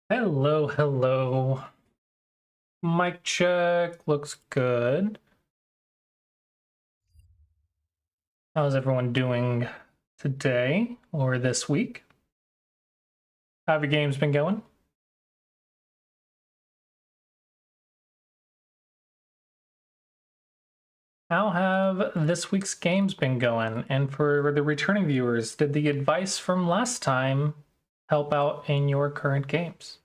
Hello, hello. Mic check. Looks good. How's everyone doing today or this week? How have your games been going? How have this week's games been going? And for the returning viewers, did the advice from last time help out in your current games?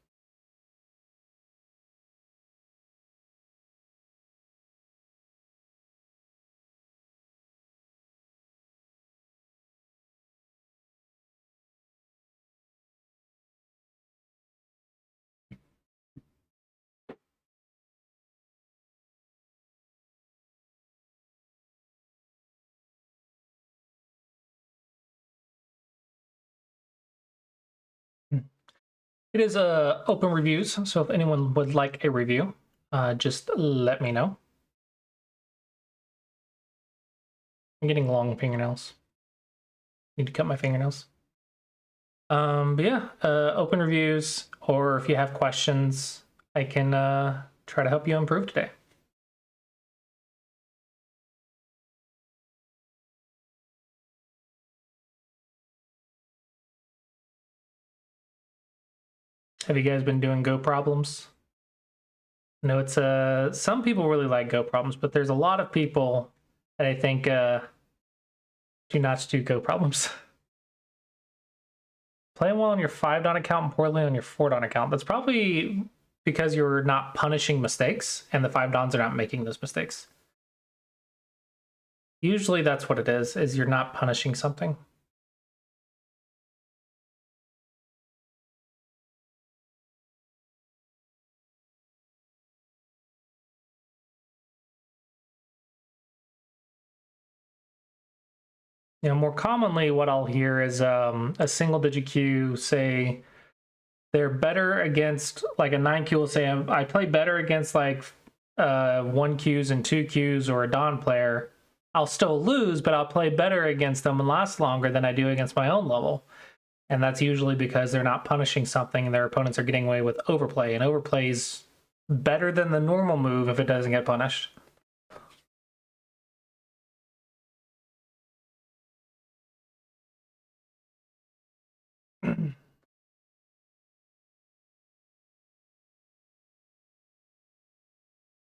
It is open reviews, so if anyone would like a review, just let me know. I'm getting long fingernails. Need to cut my fingernails. But yeah, open reviews, or if you have questions, I can try to help you improve today. Have you guys been doing Go problems? No, it's some people really like Go problems, but there's a lot of people that I think do not do Go problems. Playing well on your 5-don account and poorly on your 4-don account. That's probably because you're not punishing mistakes and the 5-dons are not making those mistakes. Usually that's what it is you're not punishing something. You know, more commonly, what I'll hear is a single digit queue say they're better against like a 9 queue will say I play better against like 1 queues and 2 queues or a Dawn player. I'll still lose, but I'll play better against them and last longer than I do against my own level. And that's usually because they're not punishing something and their opponents are getting away with overplay. And overplay's better than the normal move if it doesn't get punished.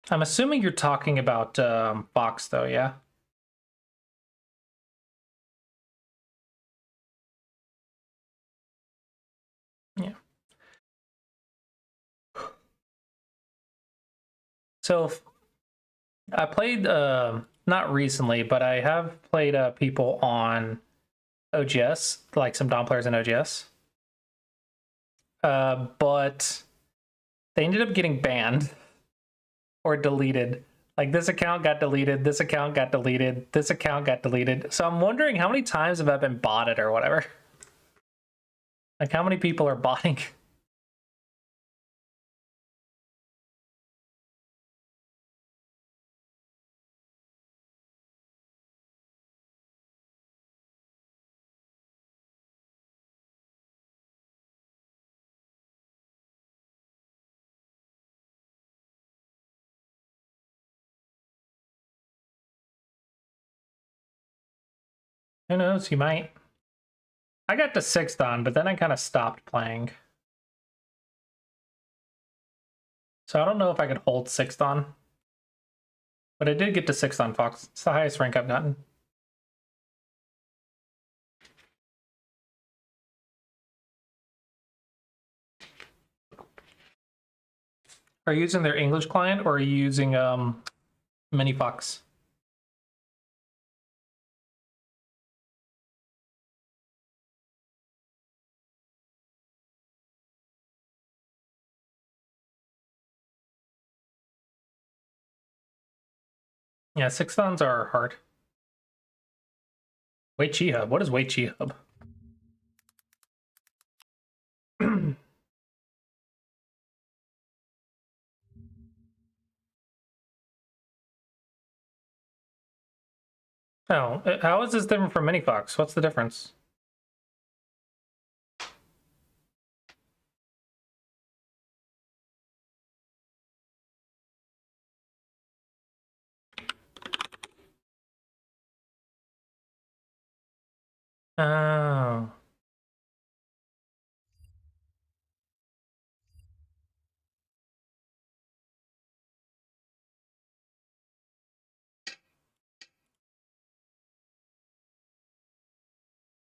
I'm assuming you're talking about Fox, though, yeah? Yeah. So I played, not recently, but I have played people on OGS, like some Dawn players in OGS. But they ended up getting banned or deleted. Like this account got deleted, this account got deleted, this account got deleted. So I'm wondering how many times have I been botted or whatever? Like how many people are botting? Who knows? You might. I got to 6th-don, but then I kind of stopped playing. So I don't know if I could hold 6th-don. But I did get to 6th on Fox. It's the highest rank I've gotten. Are you using their English client or are you using Minifox? Yeah, 6th-ons are hard. Wait Chi Hub. What is Wait Chi Hub? Oh, how is this different from Minifox? What's the difference? Oh.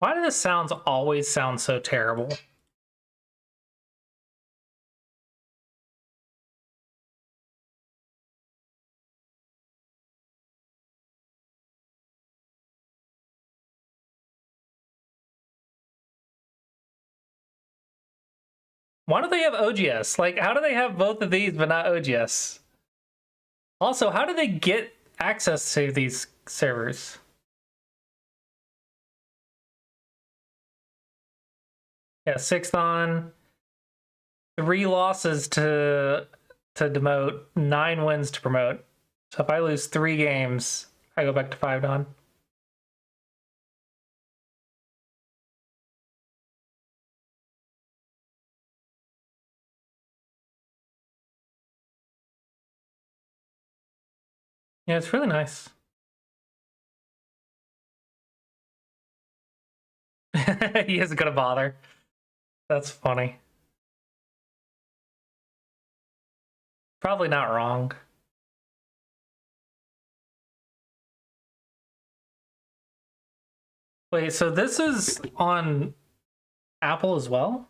Why do the sounds always sound so terrible? Why do they have OGS? Like, how do they have both of these but not OGS? Also, how do they get access to these servers? Yeah, 6th on, 3 losses to demote, 9 wins to promote. So if I lose 3 games, I go back to 5 on. Yeah, it's really nice. He isn't gonna bother. That's funny. Probably not wrong. Wait, so this is on Apple as well?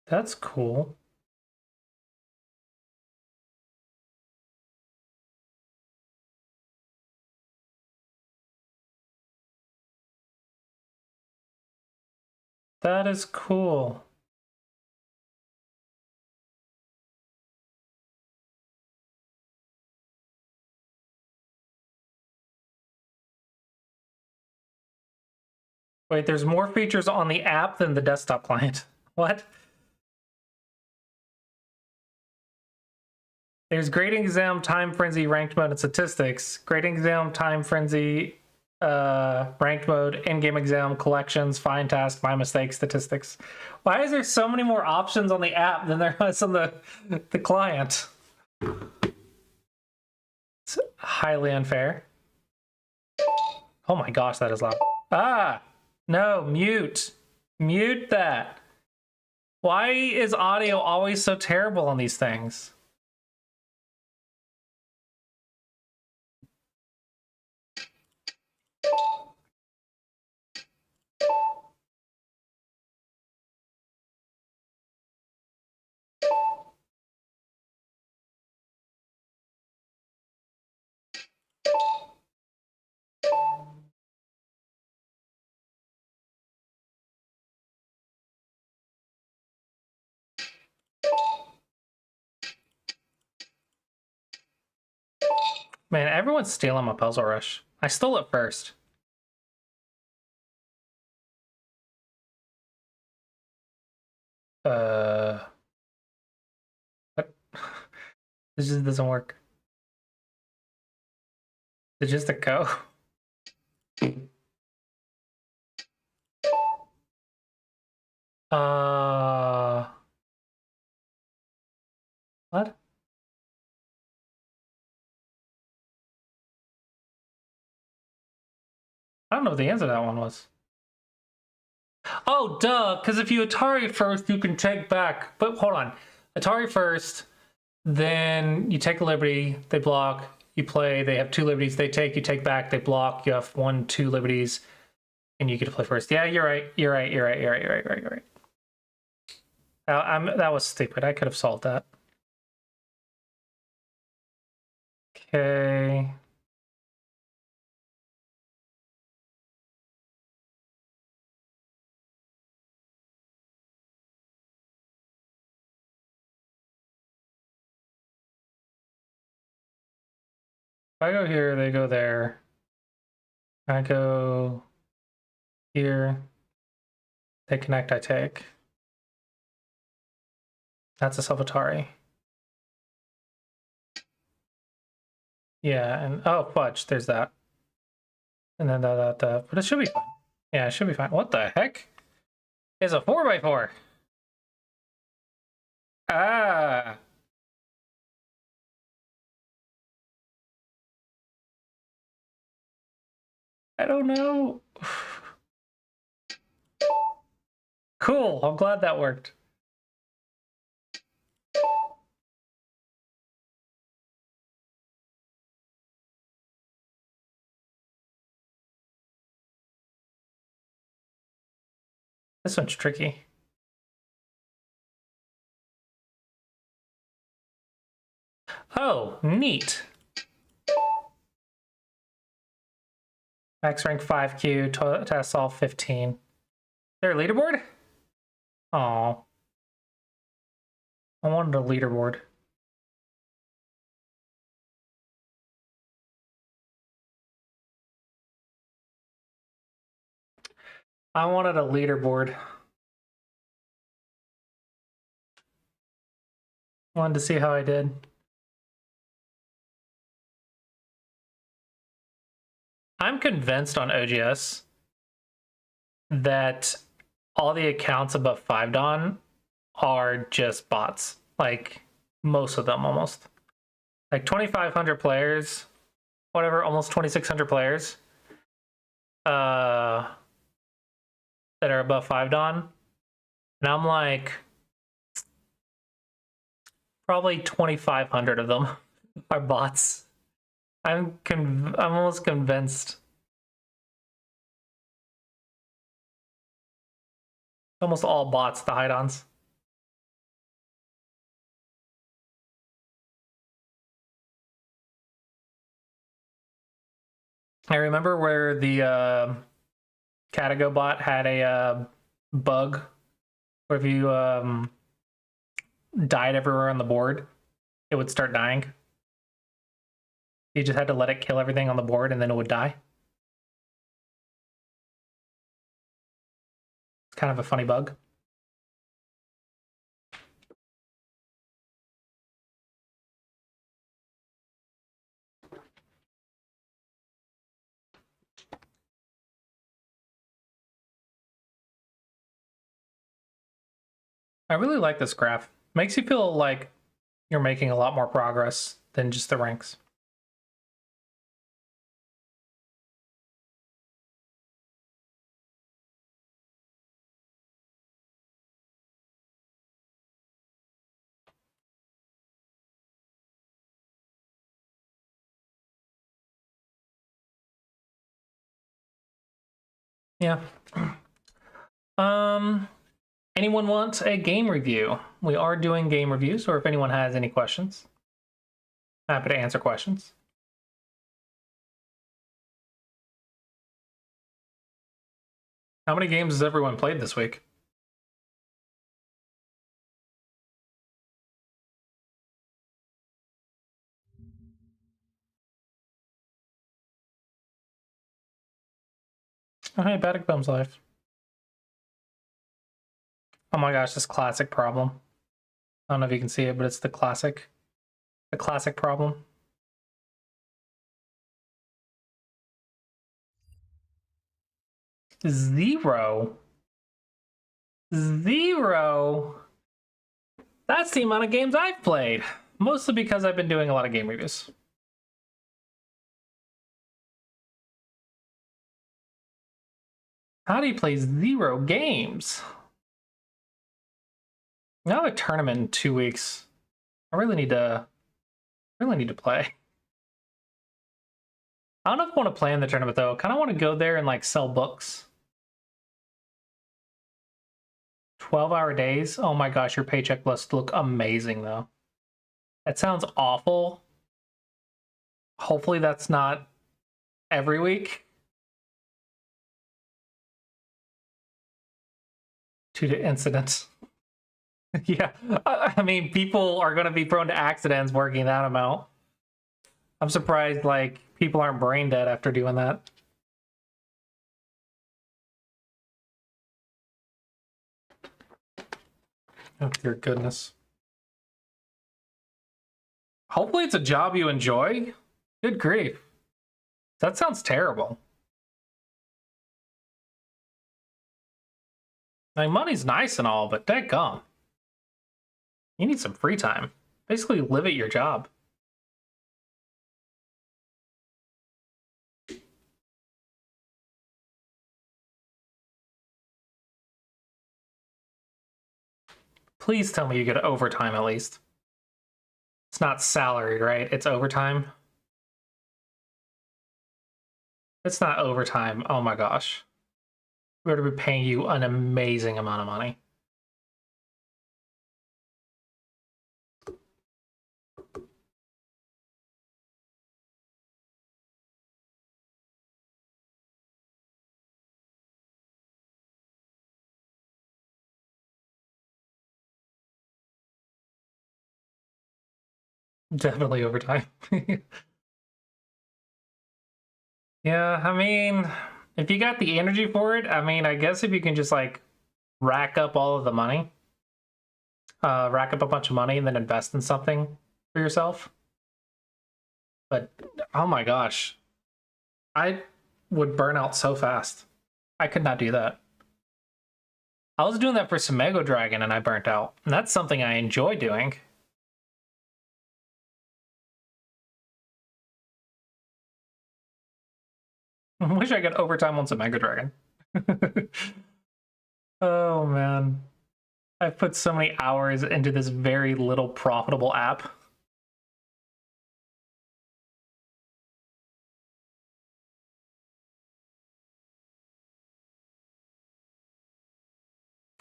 That's cool. That is cool. Wait, there's more features on the app than the desktop client. What? There's grading exam, time frenzy, ranked mode, and statistics. Grading exam, time frenzy, ranked mode, in-game exam, collections, find task, my mistake, statistics. Why is there so many more options on the app than there was on the client? It's highly unfair. Oh my gosh, that is loud. Ah, no, mute. Mute that. Why is audio always so terrible on these things? Man, everyone's stealing my puzzle rush. I stole it first. What? This just doesn't work. It's just a go. What? I don't know what the answer to that one was. Oh, duh, because if you Atari first, you can take back. But hold on. Atari first, then you take a liberty, they block, you play, they have 2 liberties, they take, you take back, they block, you have 1, 2 liberties, and you get to play first. Yeah, you're right. You're right. You're right. You're right. You're right. You're right. You're right. That was stupid. I could have solved that. Okay. If I go here, they go there. I go here. They connect, I take. That's a Salvatore. Yeah, and oh fudge, there's that. And then but it should be fine. Yeah, it should be fine. What the heck? It's a 4x4. Ah. I don't know. Cool. I'm glad that worked. This one's tricky. Oh, neat. Max rank 5Q, test all 15. Is there a leaderboard? Oh. I wanted a leaderboard. I wanted a leaderboard. Wanted to see how I did. I'm convinced on OGS that all the accounts above 5 Dawn are just bots. Like, most of them almost. Like 2,500 players, whatever, almost 2,600 players that are above 5 Dawn. And I'm like, probably 2,500 of them are bots. I'm almost convinced. Almost all bots, the hide-ons. I remember where the Catago bot had a bug where if you died everywhere on the board, it would start dying. You just had to let it kill everything on the board and then it would die. It's kind of a funny bug. I really like this graph. Makes you feel like you're making a lot more progress than just the ranks. Yeah. Anyone wants a game review? We are doing game reviews, or if anyone has any questions, happy to answer questions. How many games has everyone played this week? Oh, hey, Batic Bum's live. Oh my gosh, this classic problem. I don't know if you can see it, but it's the classic problem. Zero. That's the amount of games I've played. Mostly because I've been doing a lot of game reviews. How do you play 0 games? I have a tournament in 2 weeks. I really need to play. I don't know if I want to play in the tournament though. I kind of want to go there and like sell books. 12-hour days. Oh my gosh, your paycheck must look amazing though. That sounds awful. Hopefully that's not every week. Due to incidents. Yeah, I mean, people are going to be prone to accidents working that amount. I'm surprised, like, people aren't brain dead after doing that. Oh, dear goodness. Hopefully it's a job you enjoy. Good grief. That sounds terrible. Like, money's nice and all, but dadgum. You need some free time. Basically, live at your job. Please tell me you get overtime at least. It's not salaried, right? It's overtime. It's not overtime. Oh my gosh. We're going to be paying you an amazing amount of money. Definitely overtime. Yeah, I mean, if you got the energy for it, I mean, I guess if you can just like rack up all of the money, rack up a bunch of money and then invest in something for yourself. But oh my gosh, I would burn out so fast. I could not do that. I was doing that for Sumego Dragon and I burnt out. And that's something I enjoy doing. I wish I got overtime on Sumego Dragon. Oh man. I've put so many hours into this very little profitable app.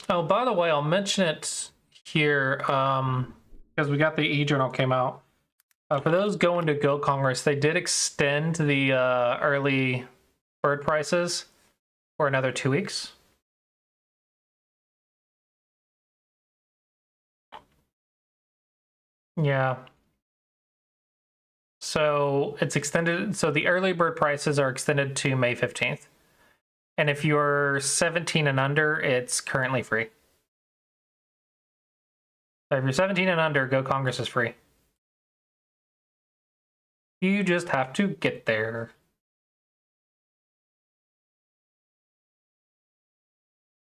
Oh, by the way, I'll mention it here because we got the e-journal came out. For those going to Go Congress, they did extend the early bird prices for another 2 weeks. Yeah. So it's extended. So the early bird prices are extended to May 15th. And if you're 17 and under, it's currently free. So if you're 17 and under, Go Congress is free. You just have to get there.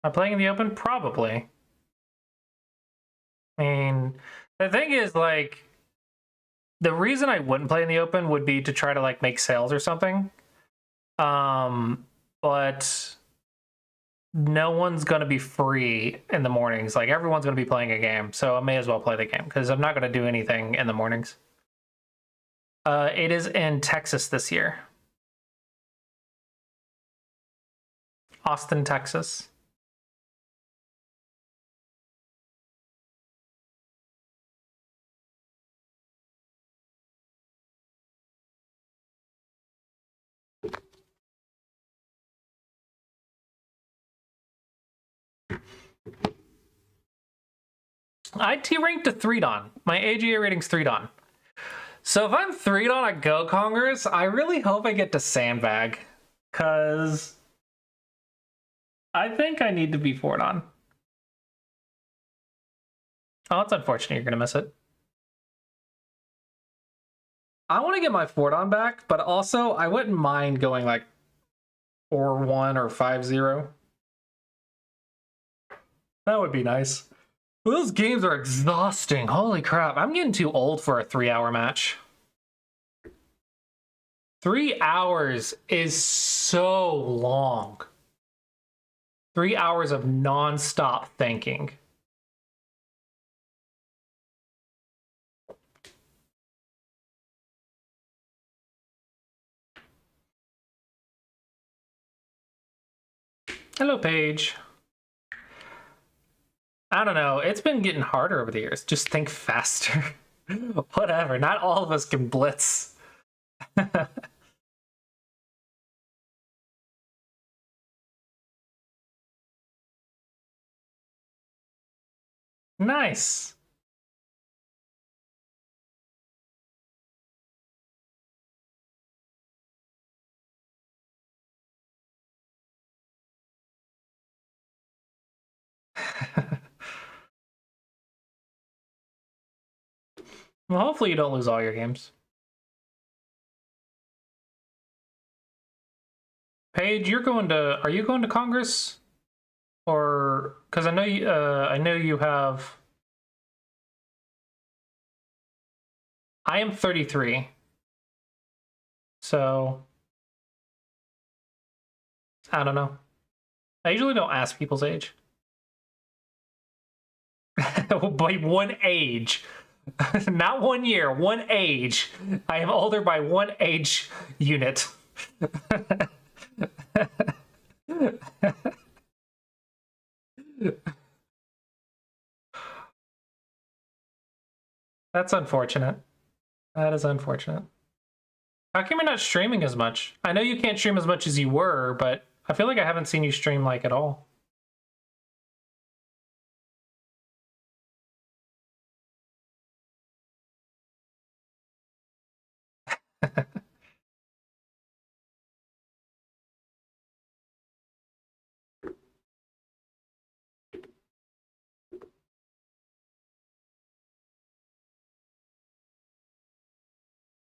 Am I playing in the open? Probably. I mean, the thing is, like, the reason I wouldn't play in the open would be to try to, like, make sales or something. But no one's going to be free in the mornings. Like, everyone's going to be playing a game, so I may as well play the game, because I'm not going to do anything in the mornings. It is in Texas this year. Austin, Texas. I T ranked to 3 Don. My AGA rating's 3 Don. So if I'm 3 Don at Go Congress, I really hope I get to Sandbag. Because I think I need to be 4 Don. Oh, it's unfortunate you're going to miss it. I want to get my 4 Don back, but also I wouldn't mind going like 4-1 or 5-0. That would be nice. Those games are exhausting. Holy crap. I'm getting too old for a 3-hour match. 3 hours is so long. 3 hours of non-stop thinking. Hello, Paige. I don't know. It's been getting harder over the years. Just think faster. Whatever. Not all of us can blitz. Nice. Well, hopefully you don't lose all your games. Paige, are you going to Congress? Or, because I know you have, I am 33. So, I don't know. I usually don't ask people's age. By one age. Not 1 year, one age. I am older by one age unit. That's unfortunate. That is unfortunate. How come you're not streaming as much? I know you can't stream as much as you were, but I feel like I haven't seen you stream like at all.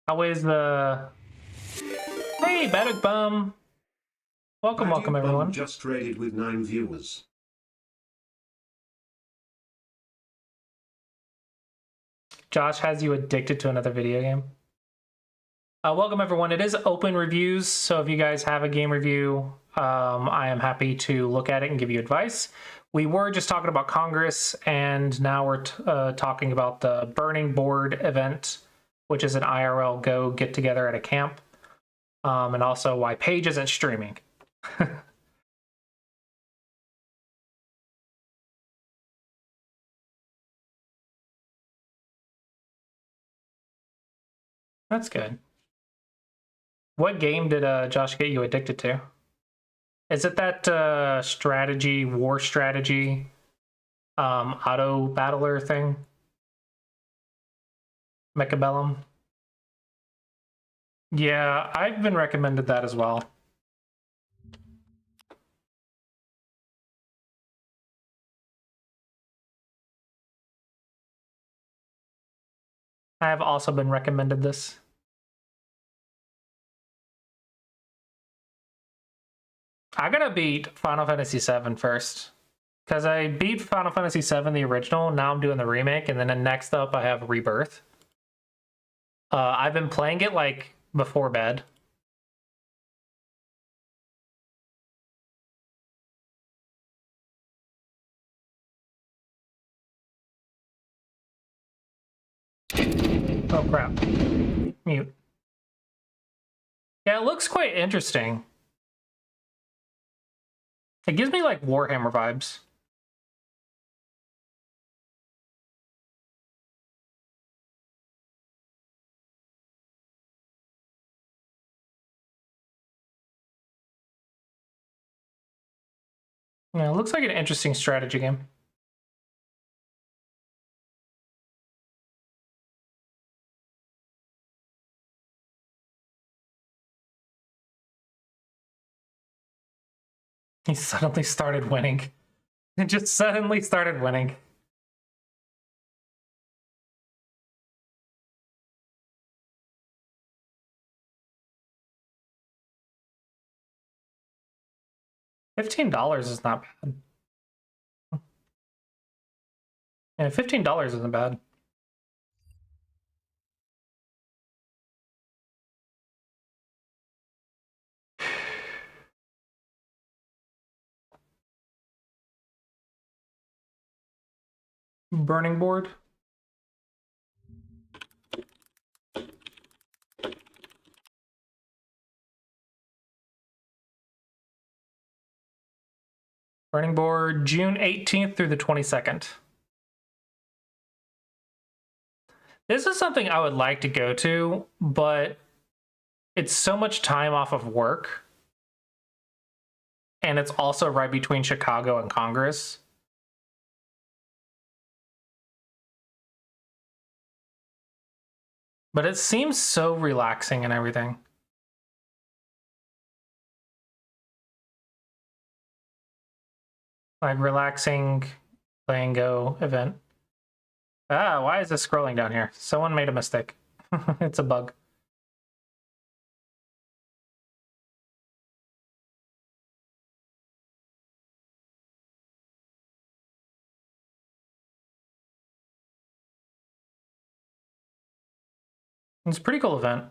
How is the... Hey, Baddock Bum! Welcome, welcome everyone. Just raided with 9 viewers. Josh has you addicted to another video game. Welcome everyone. It is open reviews, so if you guys have a game review, I am happy to look at it and give you advice. We were just talking about Congress, and now we're talking about the Burning Board event, which is an IRL Go get together at a camp, and also why Paige isn't streaming. That's good. What game did Josh get you addicted to? Is it that strategy, war strategy, auto battler thing? Mechabellum? Yeah, I've been recommended that as well. I have also been recommended this. I gotta beat Final Fantasy VII first. Because I beat Final Fantasy VII, the original, now I'm doing the remake, and then next up I have Rebirth. I've been playing it, like, before bed. Oh, crap. Mute. Yeah, it looks quite interesting. It gives me, like, Warhammer vibes. Yeah, it looks like an interesting strategy game. He suddenly started winning. It just suddenly started winning. $15 is not bad. Yeah, $15 isn't bad. Burning Board. Burning Board, June 18th through the 22nd. This is something I would like to go to, but it's so much time off of work. And it's also right between Chicago and Congress. But it seems so relaxing and everything. Like relaxing playing Go event. Ah, why is this scrolling down here? Someone made a mistake. It's a bug. It's a pretty cool event.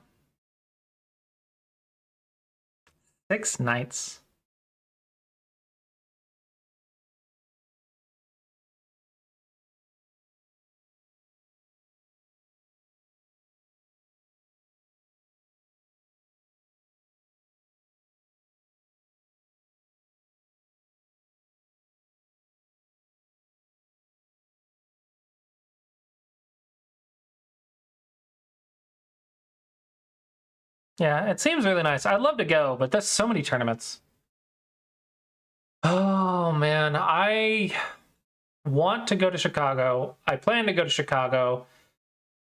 6 nights. Yeah, it seems really nice. I'd love to go, but there's so many tournaments. Oh man, I want to go to Chicago. I plan to go to Chicago,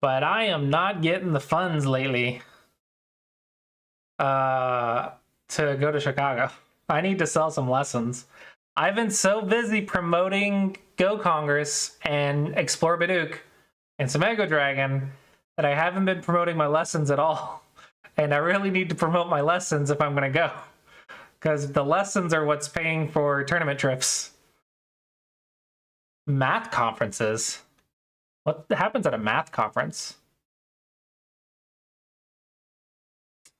but I am not getting the funds lately to go to Chicago. I need to sell some lessons. I've been so busy promoting Go Congress and Explore Bidoof and some Ego Dragon that I haven't been promoting my lessons at all. And I really need to promote my lessons if I'm going to go, because the lessons are what's paying for tournament trips. Math conferences? What happens at a math conference?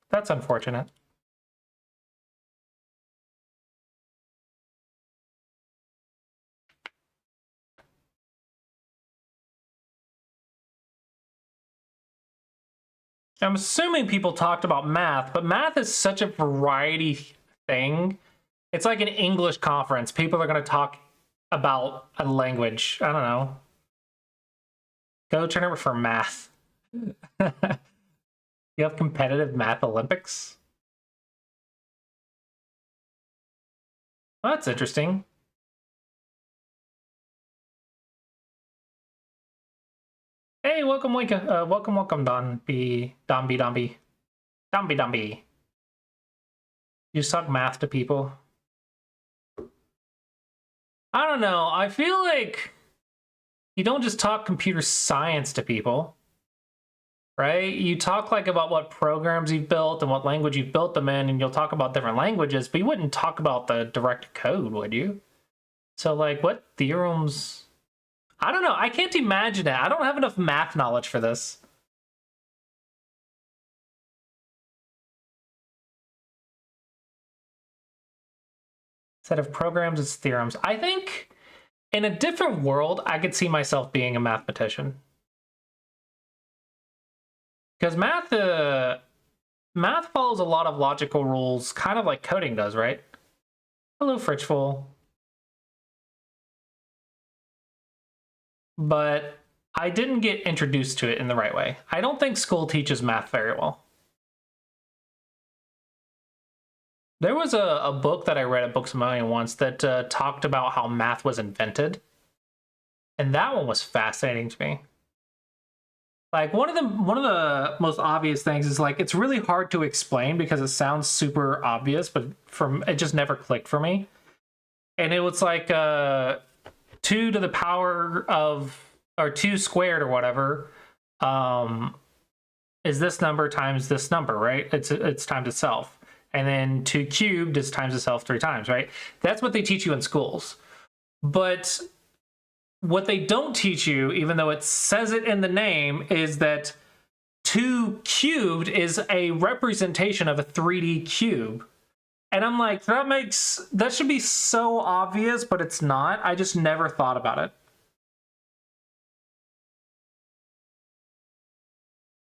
That's unfortunate. I'm assuming people talked about math, but math is such a variety thing. It's like an English conference. People are going to talk about a language. I don't know. Go tournament for math. You have competitive math Olympics? Well, that's interesting. Hey, welcome, welcome, Donby. You suck math to people. I don't know. I feel like you don't just talk computer science to people, right? You talk like about what programs you've built and what language you've built them in, and you'll talk about different languages, but you wouldn't talk about the direct code, would you? So like what theorems? I don't know. I can't imagine it. I don't have enough math knowledge for this. Instead of programs, it's theorems. I think in a different world, I could see myself being a mathematician. Because math follows a lot of logical rules, kind of like coding does, right? Hello, Fritchful. But I didn't get introduced to it in the right way. I don't think school teaches math very well. There was a book that I read at Books A Million once that talked about how math was invented. And that one was fascinating to me. Like one of the most obvious things is like it's really hard to explain because it sounds super obvious, but it just never clicked for me. And it was like 2 to the power of, or 2 squared or whatever, is this number times this number, right? It's times itself. And then 2 cubed is times itself 3 times, right? That's what they teach you in schools. But what they don't teach you, even though it says it in the name, is that 2 cubed is a representation of a 3D cube. And I'm like, that should be so obvious, but it's not. I just never thought about it.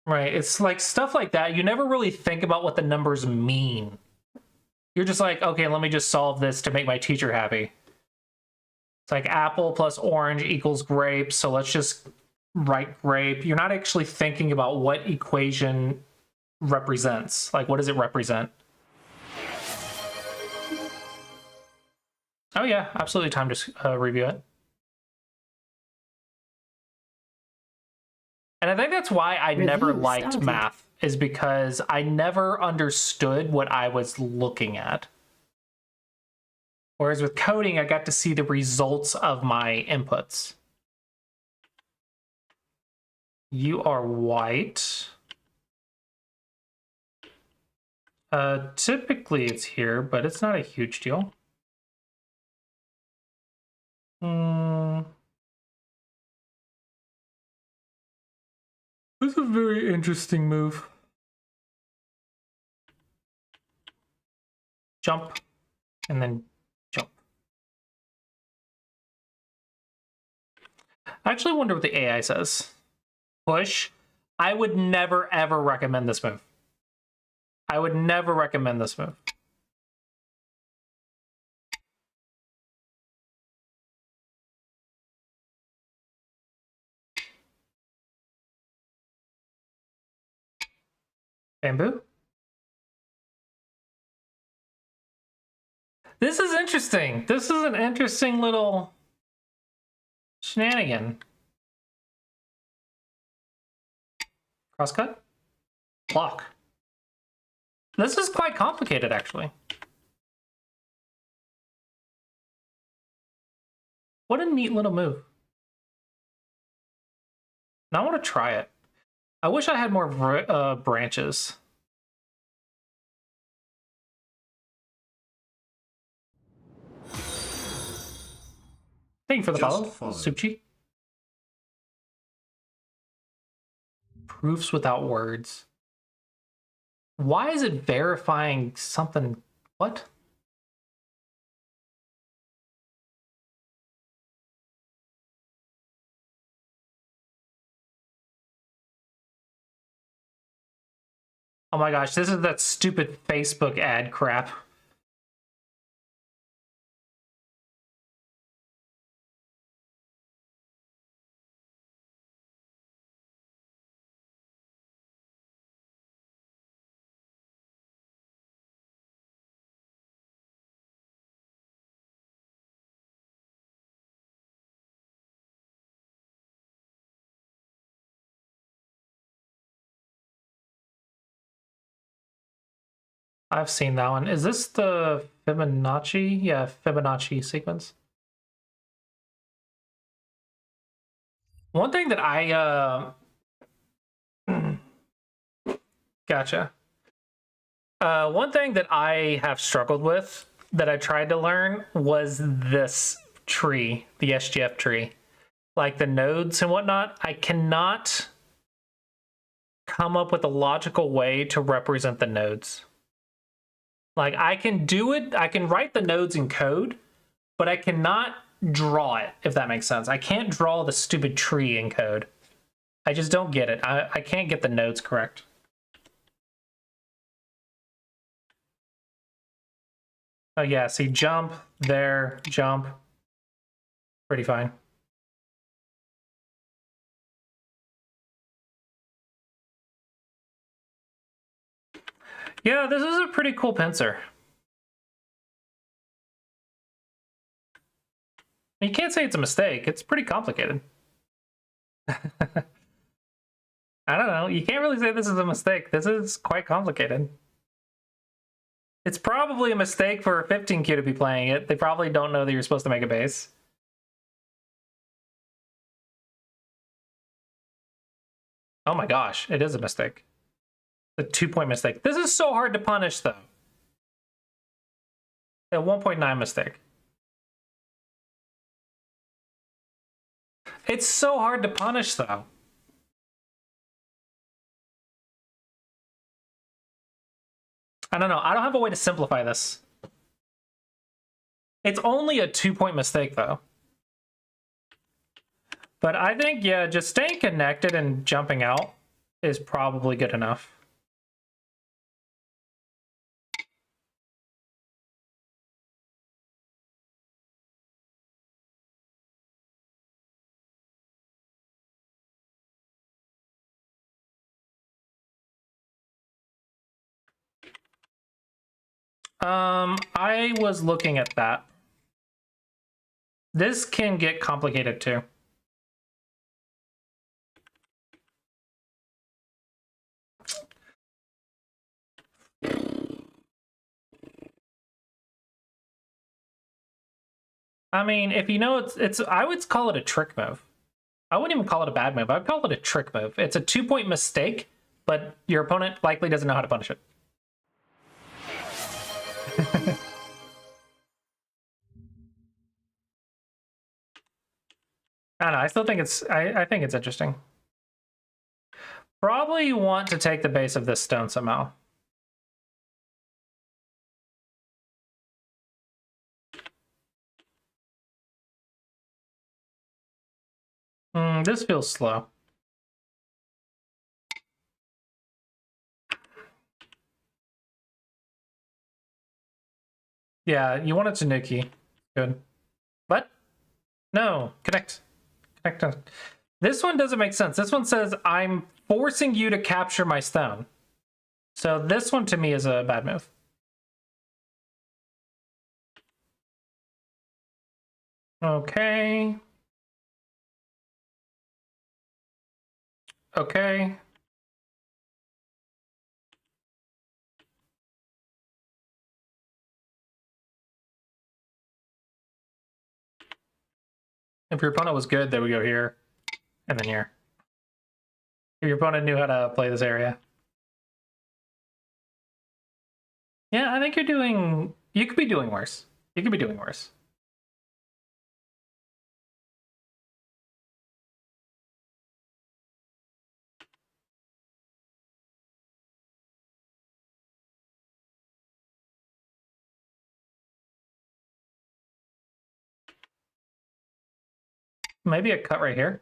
Right, it's like stuff like that. You never really think about what the numbers mean. You're just like, okay, let me just solve this to make my teacher happy. It's like apple plus orange equals grape, so let's just write grape. You're not actually thinking about what equation represents. Like, what does it represent? Oh yeah, absolutely time to review it. And I think that's why I never liked math, is because I never understood what I was looking at. Whereas with coding, I got to see the results of my inputs. You are white. Typically it's here, but it's not a huge deal. This is a very interesting move. Jump, and then jump. I actually wonder what the AI says. Push. I would never, ever recommend this move. I would never recommend this move. Bamboo? This is interesting. This is an interesting little shenanigan. Crosscut? Block. This is quite complicated, actually. What a neat little move. Now I want to try it. I wish I had more branches. Thank you for the follow, Supchi. Proofs without words. Why is it verifying something? What? Oh my gosh, this is that stupid Facebook ad crap. I've seen that one. Is this the Fibonacci? Yeah, Fibonacci sequence. One thing that I gotcha. One thing that I have struggled with that I tried to learn was this tree, the SGF tree. Like the nodes and whatnot. I cannot come up with a logical way to represent the nodes. Like I can do it, I can write the nodes in code, but I cannot draw it, if that makes sense. I can't draw the stupid tree in code. I just don't get it. I can't get the nodes correct. Oh yeah, see, jump, there, jump. Pretty fine. Yeah, this is a pretty cool pincer. You can't say it's a mistake. It's pretty complicated. I don't know. You can't really say this is a mistake. This is quite complicated. It's probably a mistake for a 15Q to be playing it. They probably don't know that you're supposed to make a base. Oh my gosh, it is a mistake. A 2-point mistake. This is so hard to punish, though. A 1.9 mistake. It's so hard to punish, though. I don't know. I don't have a way to simplify this. It's only a 2-point mistake, though. But I think, yeah, just staying connected and jumping out is probably good enough. I was looking at that. This can get complicated too. I mean, if you know it's I would call it a trick move. I wouldn't even call it a bad move. I'd call it a trick move. It's a 2-point mistake, but your opponent likely doesn't know how to punish it. I don't know. I still think it's I think it's interesting. Probably want to take the base of this stone somehow. This feels slow. Yeah, you want it to Nuki. Good. What? No, connect. Connect. This one doesn't make sense. This one says, I'm forcing you to capture my stone. So this one to me is a bad move. Okay. Okay. If your opponent was good, they would go here and then here. If your opponent knew how to play this area. Yeah, I think you're doing... You could be doing worse. You could be doing worse. Maybe a cut right here.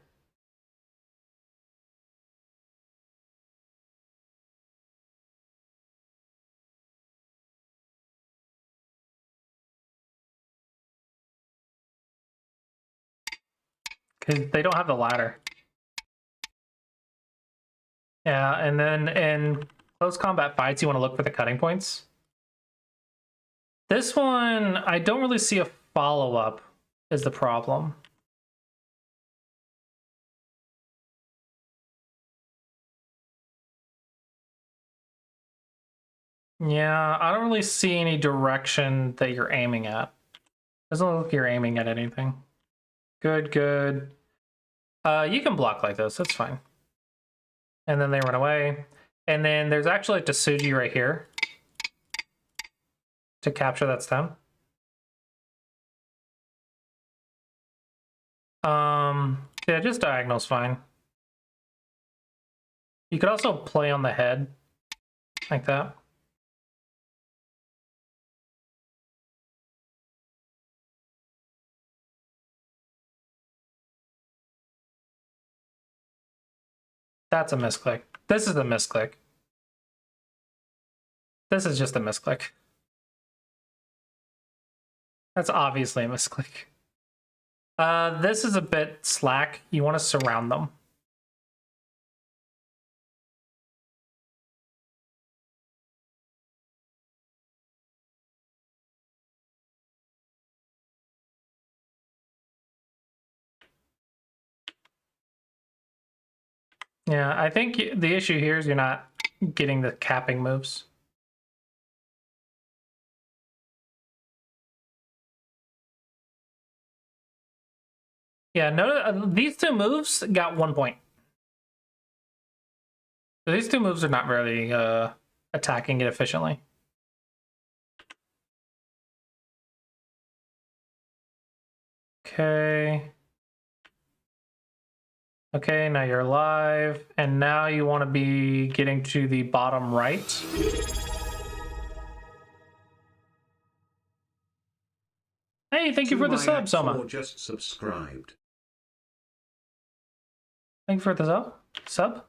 Because they don't have the ladder. Yeah, and then in close combat fights, you want to look for the cutting points. This one, I don't really see a follow-up is the problem. Yeah, I don't really see any direction that you're aiming at. Doesn't look like you're aiming at anything. Good, good. You can block like this, that's fine. And then they run away. And then there's actually a Tsuji right here to capture that stone. Yeah, just diagonal's fine. You could also play on the head like that. That's a misclick. This is a misclick. This is just a misclick. That's obviously a misclick. This is a bit slack. You want to surround them. Yeah, I think the issue here is you're not getting the capping moves. Yeah, no, these two moves got 1 point. So these two moves are not really attacking it efficiently. Okay. Okay, now you're alive, and now you want to be getting to the bottom right. Hey, thank you for the sub, Soma. Just subscribed. Thank you for the sub.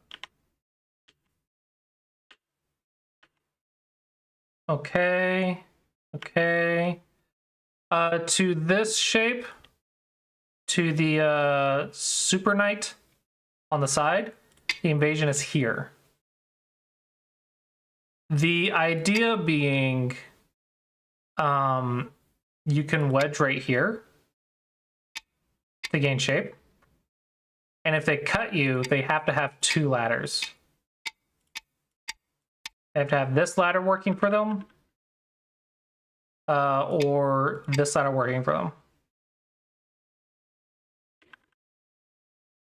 Okay. Okay. To this shape, to the Super Knight on the side, the invasion is here. The idea being, you can wedge right here to gain shape. And if they cut you, they have to have 2 ladders. They have to have this ladder working for them, or this ladder working for them.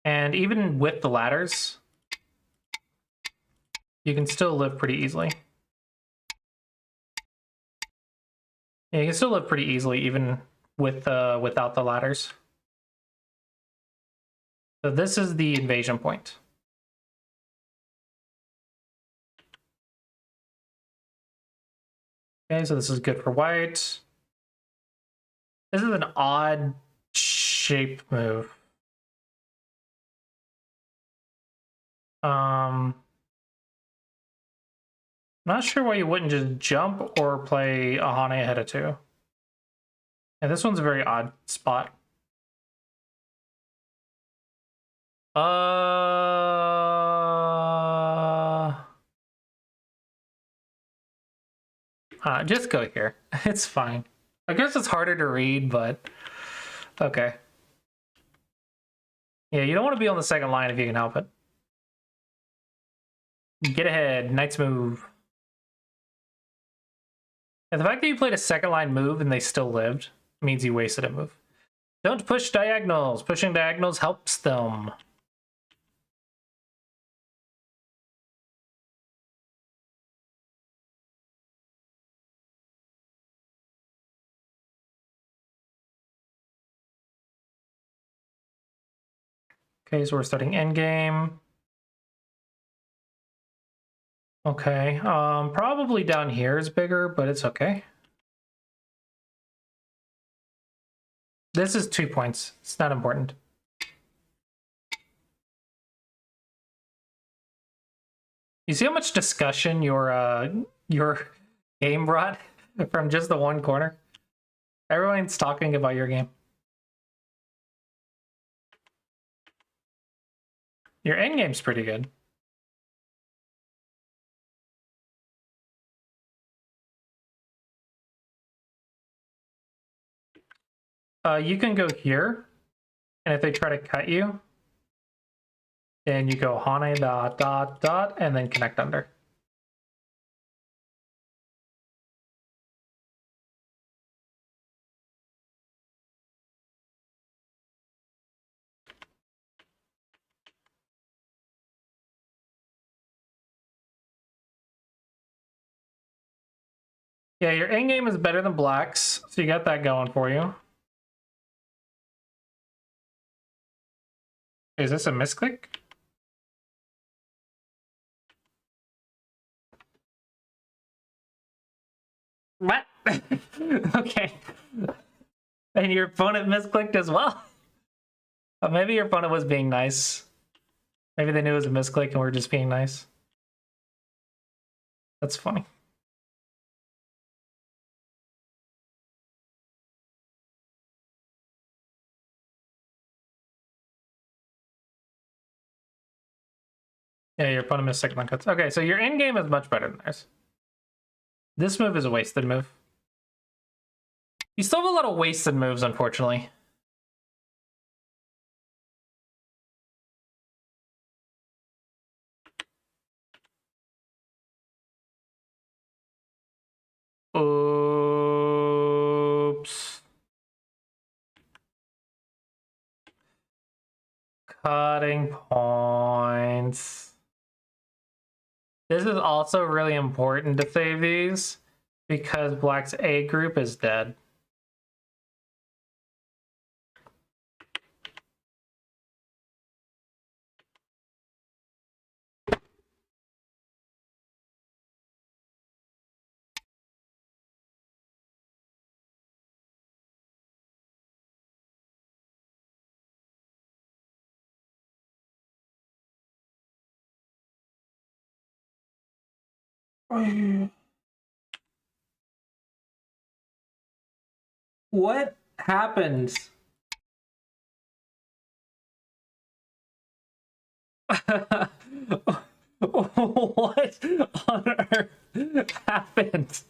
And even with the ladders, you can still live pretty easily. Yeah, you can still live pretty easily even with without the ladders. So this is the invasion point. Okay, so this is good for white. This is an odd shape move. Not sure why you wouldn't just jump or play a Hane ahead of 2. And this one's a very odd spot. Just go here. It's fine. I guess it's harder to read, but okay. Yeah, you don't want to be on the second line if you can help it. Get ahead. Knight's move. And the fact that you played a second line move and they still lived means you wasted a move. Don't push diagonals. Pushing diagonals helps them. Okay, so we're starting endgame. Okay, probably down here is bigger, but it's okay. This is 2 points. It's not important. You see how much discussion your game brought from just the one corner? Everyone's talking about your game. Your endgame's pretty good. You can go here, and if they try to cut you, then you go Hane dot dot dot and then connect under. Yeah, your endgame is better than black's, so you got that going for you. Is this a misclick? What? Okay. And your opponent misclicked as well? Maybe your opponent was being nice. Maybe they knew it was a misclick and we're just being nice. That's funny. Yeah, your opponent missed second line cuts. Okay, so your end game is much better than theirs. This move is a wasted move. You still have a lot of wasted moves, unfortunately. Oops. Cutting points. This is also really important to save these because black's A group is dead. What happened? What on earth happened?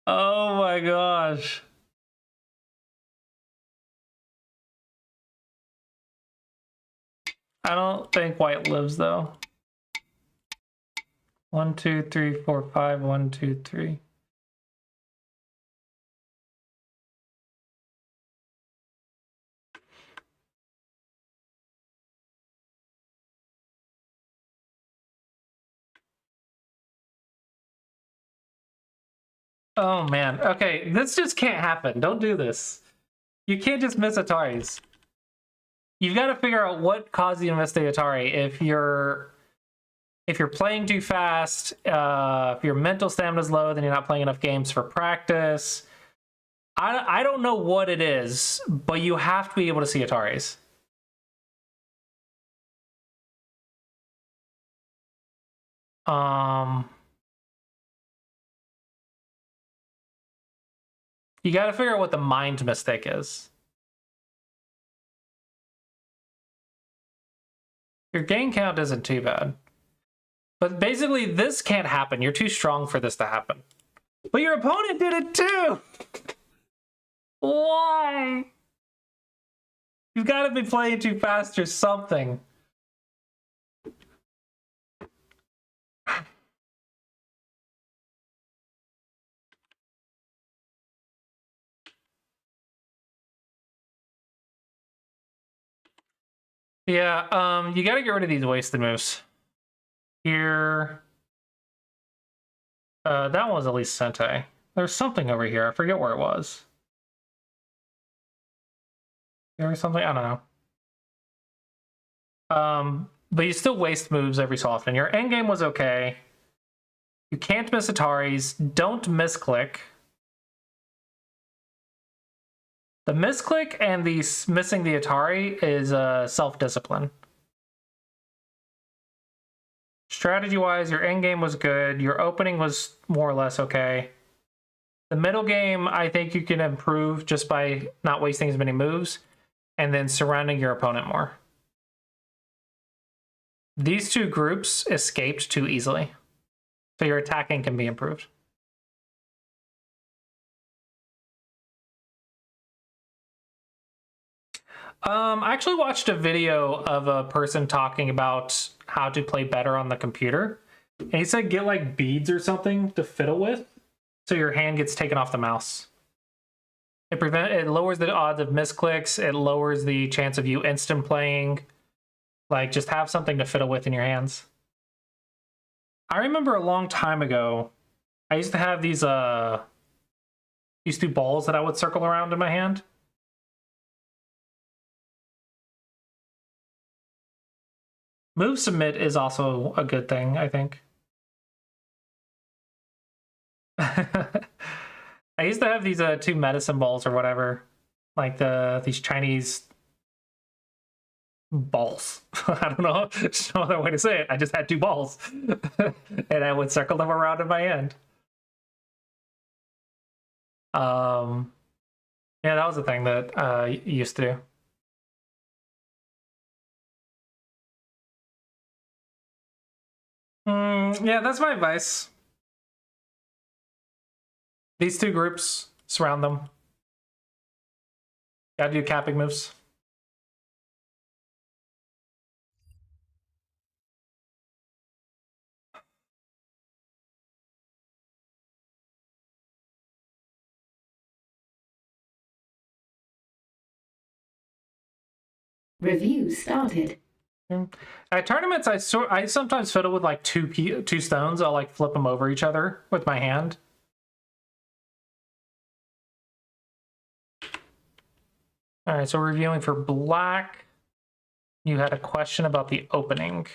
Oh my gosh. I don't think white lives though. 1, 2, 3, 4, 5, 1, 2, 3. Oh man. Okay, this just can't happen. Don't do this. You can't just miss Ataris. You've got to figure out what caused you to miss the Atari if you're if you're playing too fast, if your mental stamina is low, then you're not playing enough games for practice. I don't know what it is, but you have to be able to see Ataris. You got to figure out what the mind mistake is. Your gain count isn't too bad. But basically, this can't happen. You're too strong for this to happen. But your opponent did it too! Why? You've got to be playing too fast or something. Yeah, you got to get rid of these wasted moves. Here. That one was at least Sente. There's something over here. I forget where it was. There was something, I don't know. But you still waste moves every so often. Your endgame was okay. You can't miss Ataris. Don't misclick. The misclick and the missing the Atari is self-discipline. Strategy-wise, your endgame was good. Your opening was more or less okay. The middle game, I think you can improve just by not wasting as many moves and then surrounding your opponent more. These two groups escaped too easily, so your attacking can be improved. I actually watched a video of a person talking about how to play better on the computer. And he said get like beads or something to fiddle with so your hand gets taken off the mouse. It lowers the odds of misclicks. It lowers the chance of you instant playing. Like, just have something to fiddle with in your hands. I remember a long time ago, I used to have these two balls that I would circle around in my hand. Move submit is also a good thing, I think. I used to have these two medicine balls or whatever, like these Chinese balls. I don't know, there's no other way to say it. I just had two balls, and I would circle them around in my hand. Yeah, that was a thing that you used to do. Yeah, that's my advice. These two groups, surround them. Gotta do capping moves. Review started. At tournaments, I sometimes fiddle with like two stones. I'll like flip them over each other with my hand. All right, so we're reviewing for black. You had a question about the opening.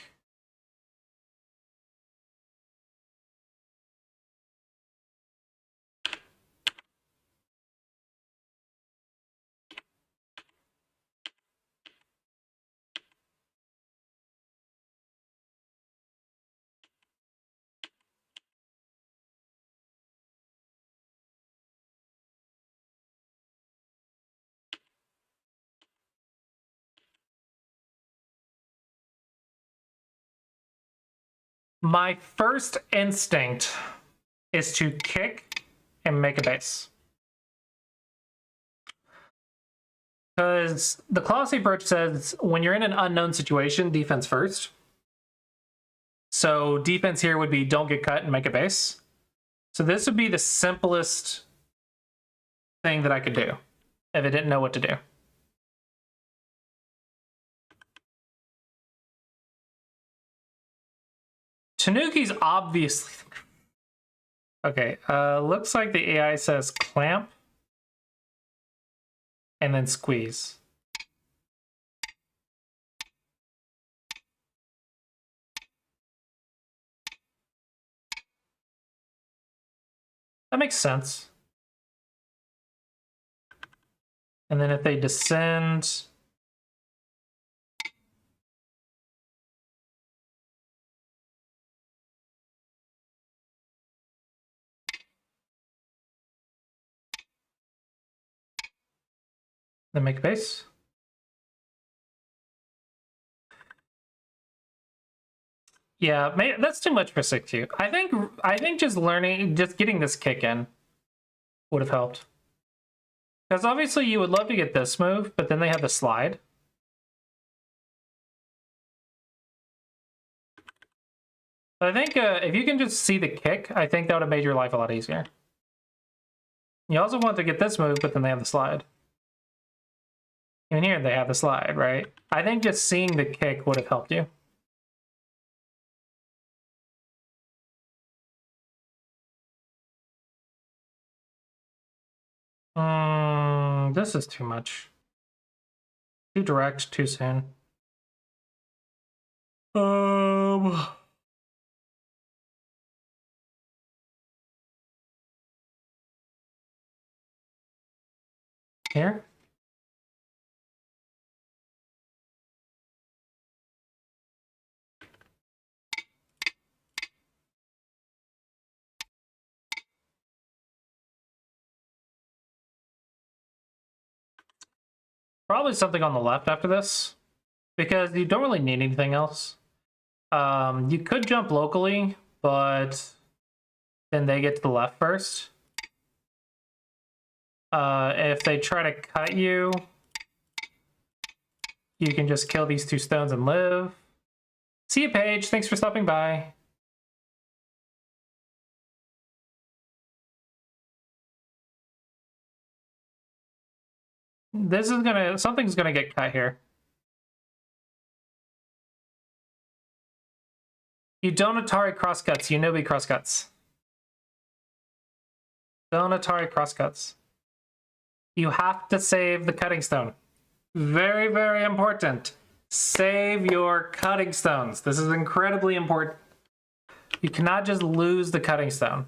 My first instinct is to kick and make a base. Because the Colossi approach says when you're in an unknown situation, defense first. So defense here would be don't get cut and make a base. So this would be the simplest thing that I could do if I didn't know what to do. Tanuki's obviously... Okay, looks like the AI says clamp and then squeeze. That makes sense. And then if they descend, then make a base. Yeah, that's too much for 6-2. I think just getting this kick in would have helped. Because obviously you would love to get this move, but then they have the slide. But I think if you can just see the kick, I think that would have made your life a lot easier. You also want to get this move, but then they have the slide. Even here, they have the slide, right? I think just seeing the kick would have helped you. This is too much. Too direct, too soon. Here? Probably something on the left after this, because you don't really need anything else. You could jump locally, but then they get to the left first. If they try to cut you, you can just kill these 2 stones and live. See you, Paige. Thanks for stopping by. Something's gonna get cut here. You don't Atari crosscuts, you Nobi crosscuts. Don't Atari crosscuts. You have to save the cutting stone. Very, very important. Save your cutting stones. This is incredibly important. You cannot just lose the cutting stone.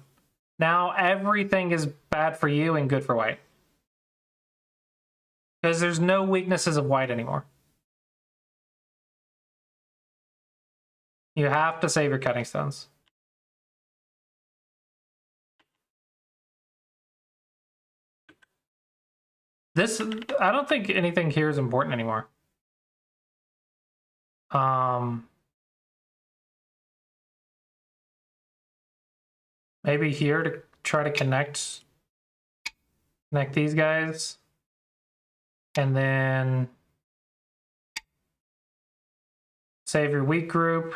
Now everything is bad for you and good for white. Because there's no weaknesses of white anymore. You have to save your cutting stones. I don't think anything here is important anymore. Maybe here to try to connect these guys. And then save your weak group.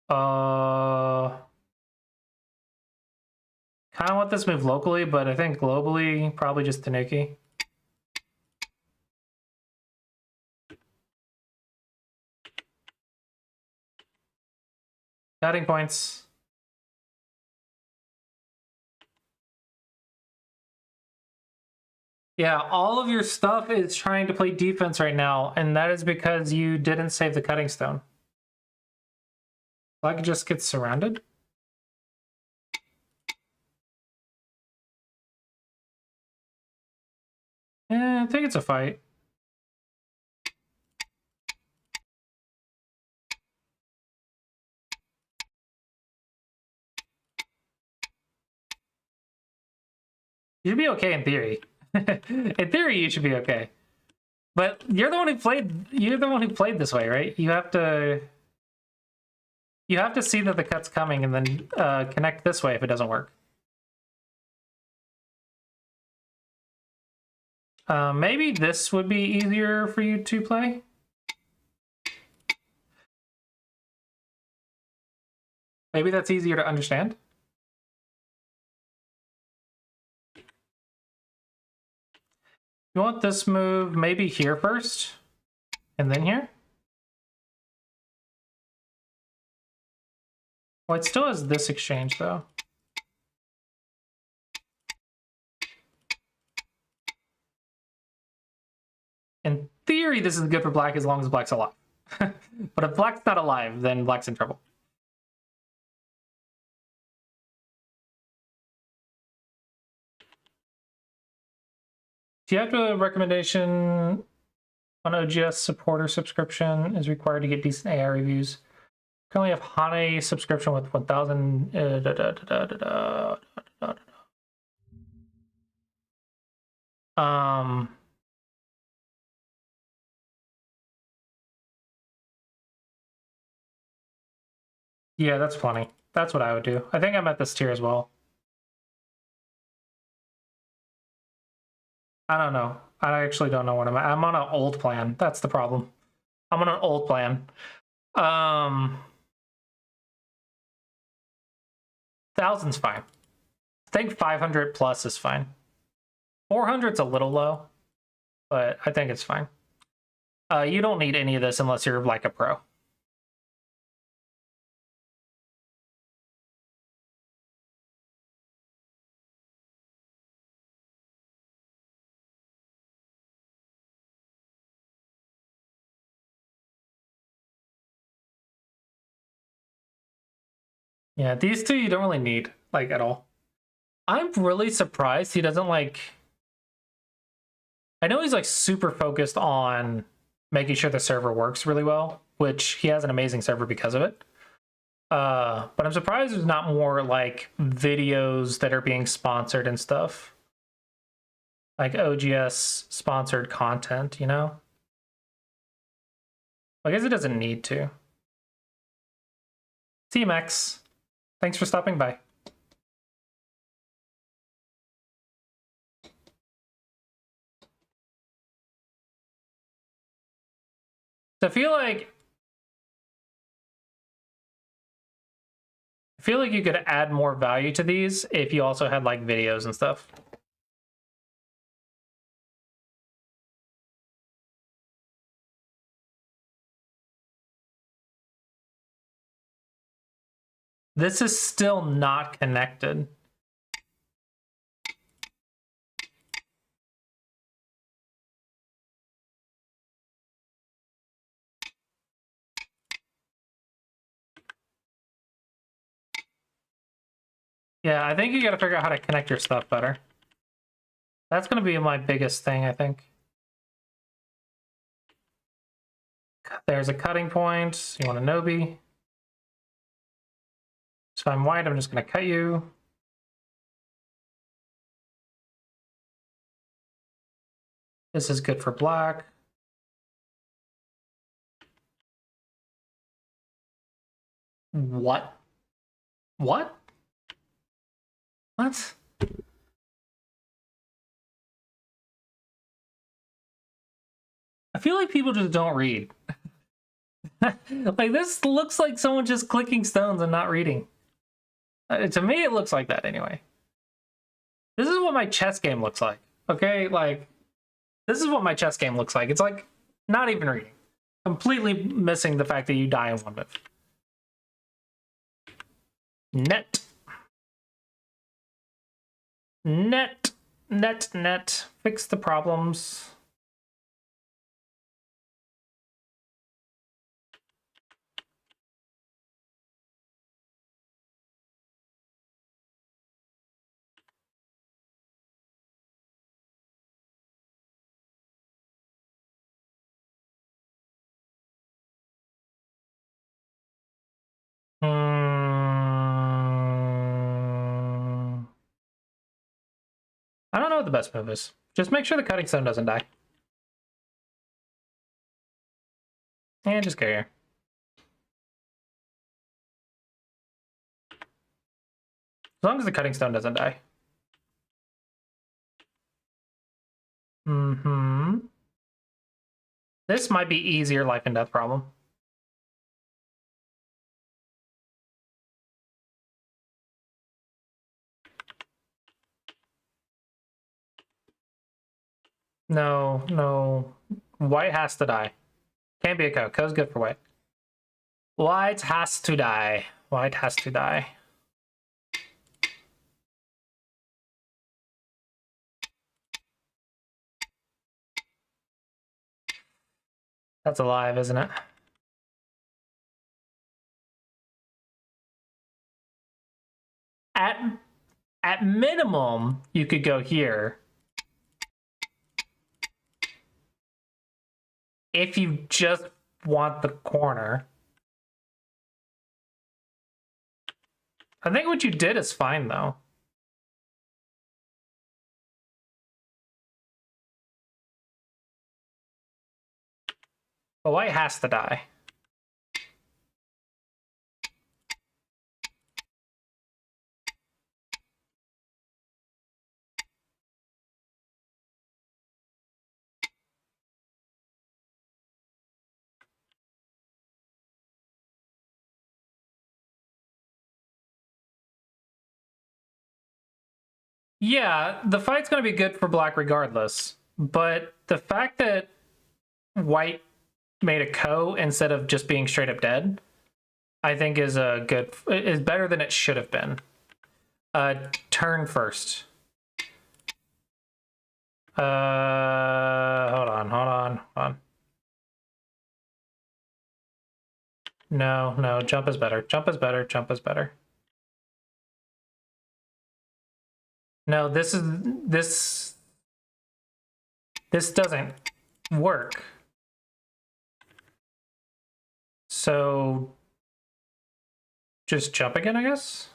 Kind of want this move locally, but I think globally, probably just Tanuki. Cutting points. Yeah, all of your stuff is trying to play defense right now, and that is because you didn't save the cutting stone. Black just gets surrounded. I think it's a fight. You'd be okay in theory. In theory, you should be okay. But you're the one who played this way, right? You have to see that the cut's coming and then connect this way if it doesn't work. Maybe this would be easier for you to play. Maybe that's easier to understand. You want this move maybe here first, and then here? Well, it still has this exchange, though. In theory, this is good for black as long as black's alive. But if black's not alive, then black's in trouble. Do you have a recommendation on OGS supporter subscription is required to get decent AI reviews? Currently have Hane subscription with 1,000. Yeah, that's plenty. That's what I would do. I think I'm at this tier as well. I don't know. I actually don't know what I'm at. I'm on an old plan. That's the problem. I'm on an old plan. 1,000's fine. I think 500 plus is fine. 400's a little low, but I think it's fine. You don't need any of this unless you're like a pro. Yeah, these two you don't really need, like, at all. I'm really surprised he doesn't, like... I know he's, like, super focused on making sure the server works really well, which he has an amazing server because of it. But I'm surprised there's not more, like, videos that are being sponsored and stuff. Like, OGS sponsored content, you know? I guess it doesn't need to. TMX. Thanks for stopping by. So I feel like you could add more value to these if you also had like videos and stuff. This is still not connected. Yeah, I think you got to figure out how to connect your stuff better. That's going to be my biggest thing, I think. There's a cutting point. You want a Nobi. So I'm white, I'm just going to cut you. This is good for black. What? What? What? I feel like people just don't read. Like, this looks like someone just clicking stones and not reading. To me, it looks like that anyway. This is what my chess game looks like. Okay, like, this is what my chess game looks like. It's like, not even reading. Completely missing the fact that you die in one move. Net. Net. Net. Net. Fix the problems. I don't know what the best move is. Just make sure the cutting stone doesn't die. And just go here. As long as the cutting stone doesn't die. This might be easier life and death problem. No, no. White has to die. Can't be a Ko. Ko's good for white. White has to die. White has to die. That's alive, isn't it? At minimum, you could go here. if you just want the corner. I think what you did is fine, though. But white has to die. Yeah, the fight's going to be good for black regardless. But the fact that white made a ko instead of just being straight up dead, I think is better than it should have been. Turn first. Hold on. No, jump is better. Jump is better. No, this doesn't work. So just jump again, I guess?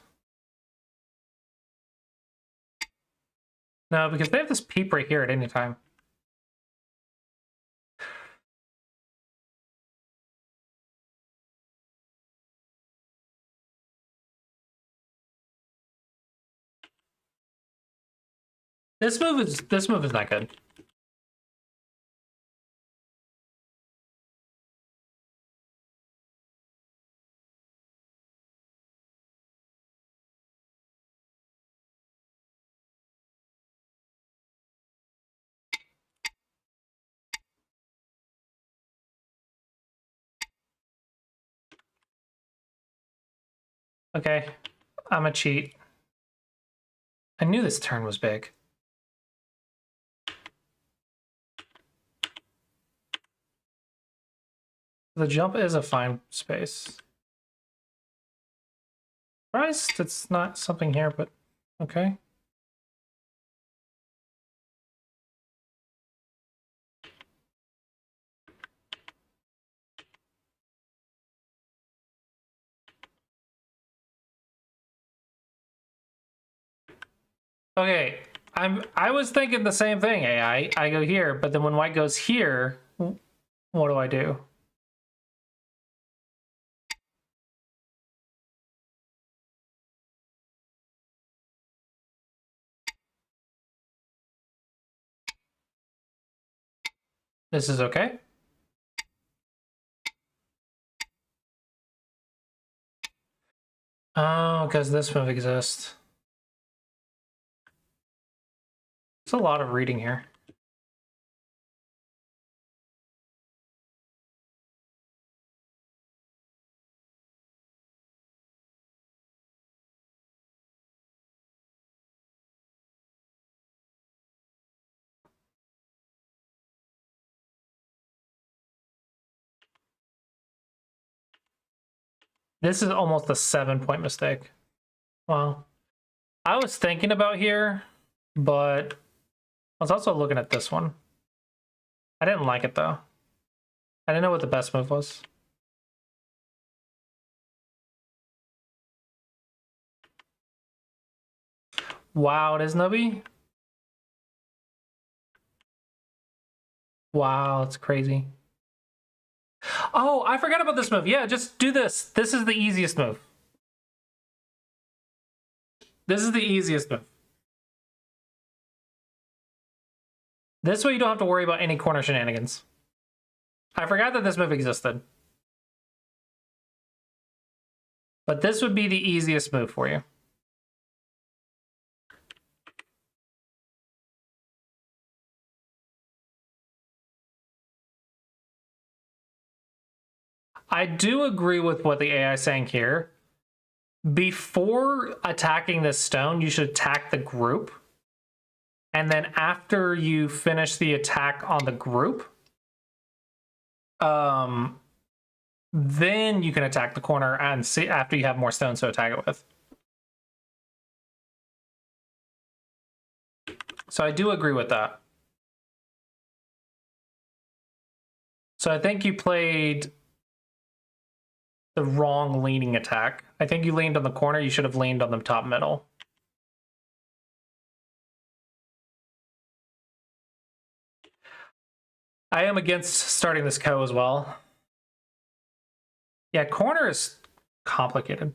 No, because they have this peep right here at any time. This move is not good. Okay, I'm a cheat. I knew this turn was big. The jump is a fine space. Surprised it's not something here, but okay. Okay, I was thinking the same thing, AI. I go here, but then when white goes here, what do I do? This is okay. Oh, because this move exists. There's a lot of reading here. This is almost a 7-point mistake. Well, I was thinking about here, but I was also looking at this one. I didn't like it though. I didn't know what the best move was. Wow, it is Nubby? Wow, it's crazy. Oh, I forgot about this move. Yeah, just do this. This is the easiest move. This is the easiest move. This way you don't have to worry about any corner shenanigans. I forgot that this move existed. But this would be the easiest move for you. I do agree with what the AI is saying here. Before attacking this stone, you should attack the group. And then after you finish the attack on the group, then you can attack the corner and see after you have more stones to attack it with. So I do agree with that. So I think you played the wrong leaning attack. I think you leaned on the corner. You should have leaned on the top middle. I am against starting this co as well. Yeah, corner is complicated.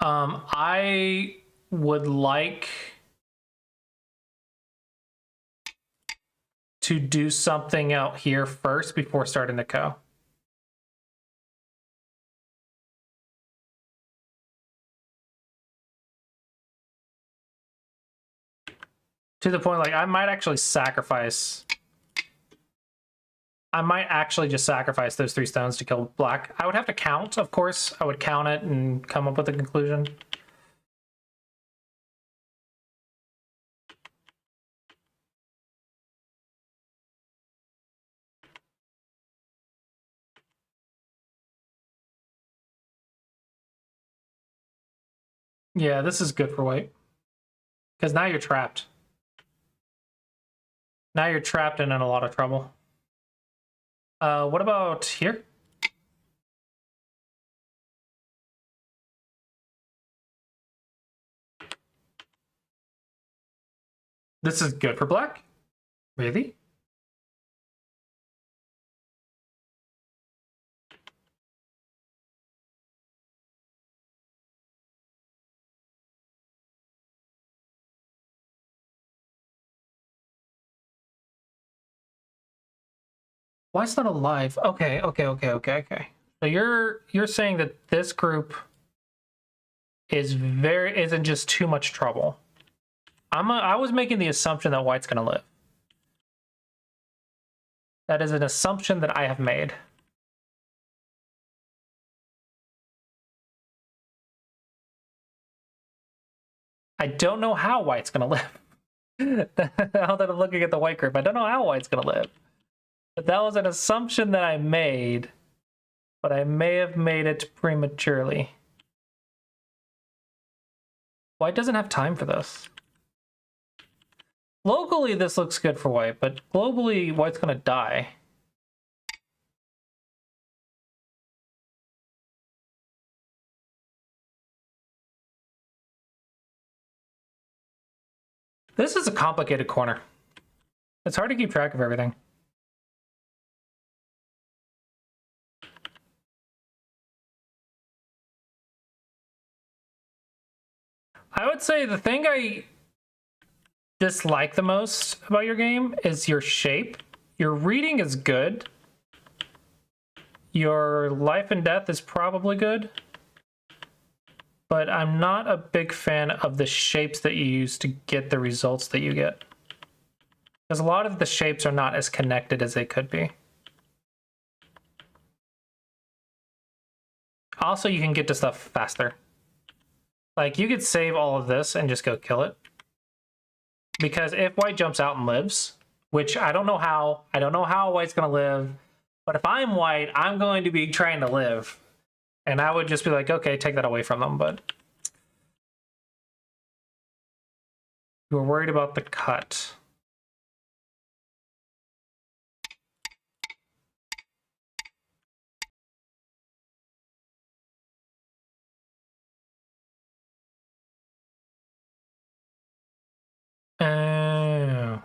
I would like to do something out here first before starting the co. To the point, like, I might actually sacrifice. I might actually just sacrifice those 3 stones to kill black. I would have to count, of course. I would count it and come up with a conclusion. Yeah, this is good for white. Because now you're trapped. Now you're trapped and in a lot of trouble. What about here? This is good for black? Really? Why is that alive? Okay. So you're saying that this group isn't just too much trouble. I was making the assumption that white's gonna live. That is an assumption that I have made. I don't know how white's gonna live. Now that I'm looking at the white group, I don't know how white's gonna live. But that was an assumption that I made, but I may have made it prematurely. White doesn't have time for this. Locally, this looks good for white, but globally, white's gonna die. This is a complicated corner. It's hard to keep track of everything. I would say the thing I dislike the most about your game is your shape. Your reading is good. Your life and death is probably good. But I'm not a big fan of the shapes that you use to get the results that you get. Because a lot of the shapes are not as connected as they could be. Also, you can get to stuff faster. Like, you could save all of this and just go kill it. Because if white jumps out and lives, which I don't know how white's gonna live, but if I'm white, I'm going to be trying to live. And I would just be like, okay, take that away from them, but you were worried about the cut. Oh.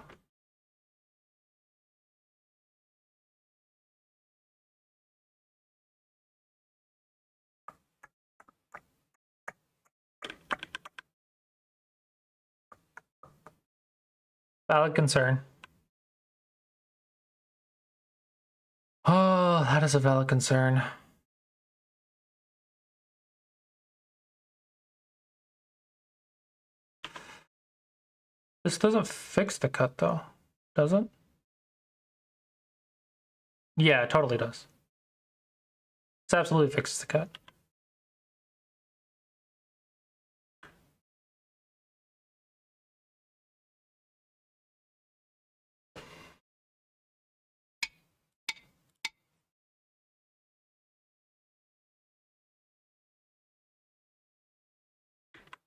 Valid concern. Oh, that is a valid concern. This doesn't fix the cut, though, does it? Yeah, it totally does. This absolutely fixes the cut.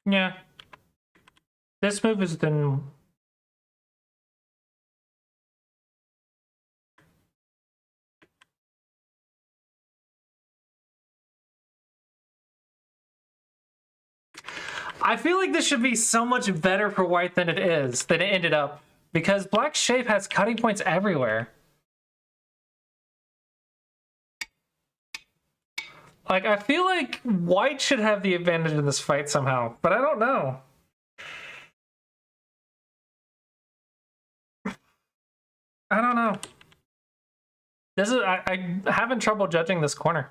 Yeah. This move is then I feel like this should be so much better for white than it ended up. Because black shape has cutting points everywhere. Like, I feel like white should have the advantage in this fight somehow, but I don't know. I don't know. This is I'm having trouble judging this corner.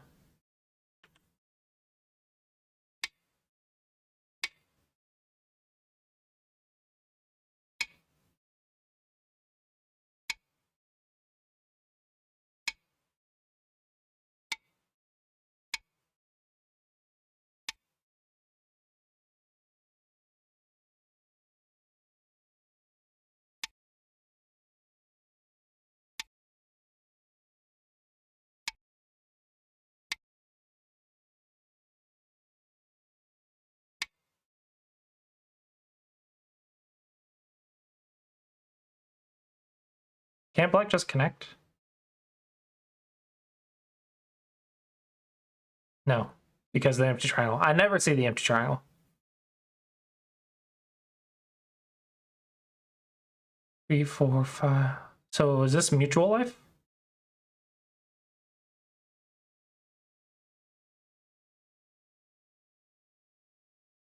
Can't black just connect? No, because of the empty triangle. I never see the empty triangle. Three, four, five. So is this mutual life?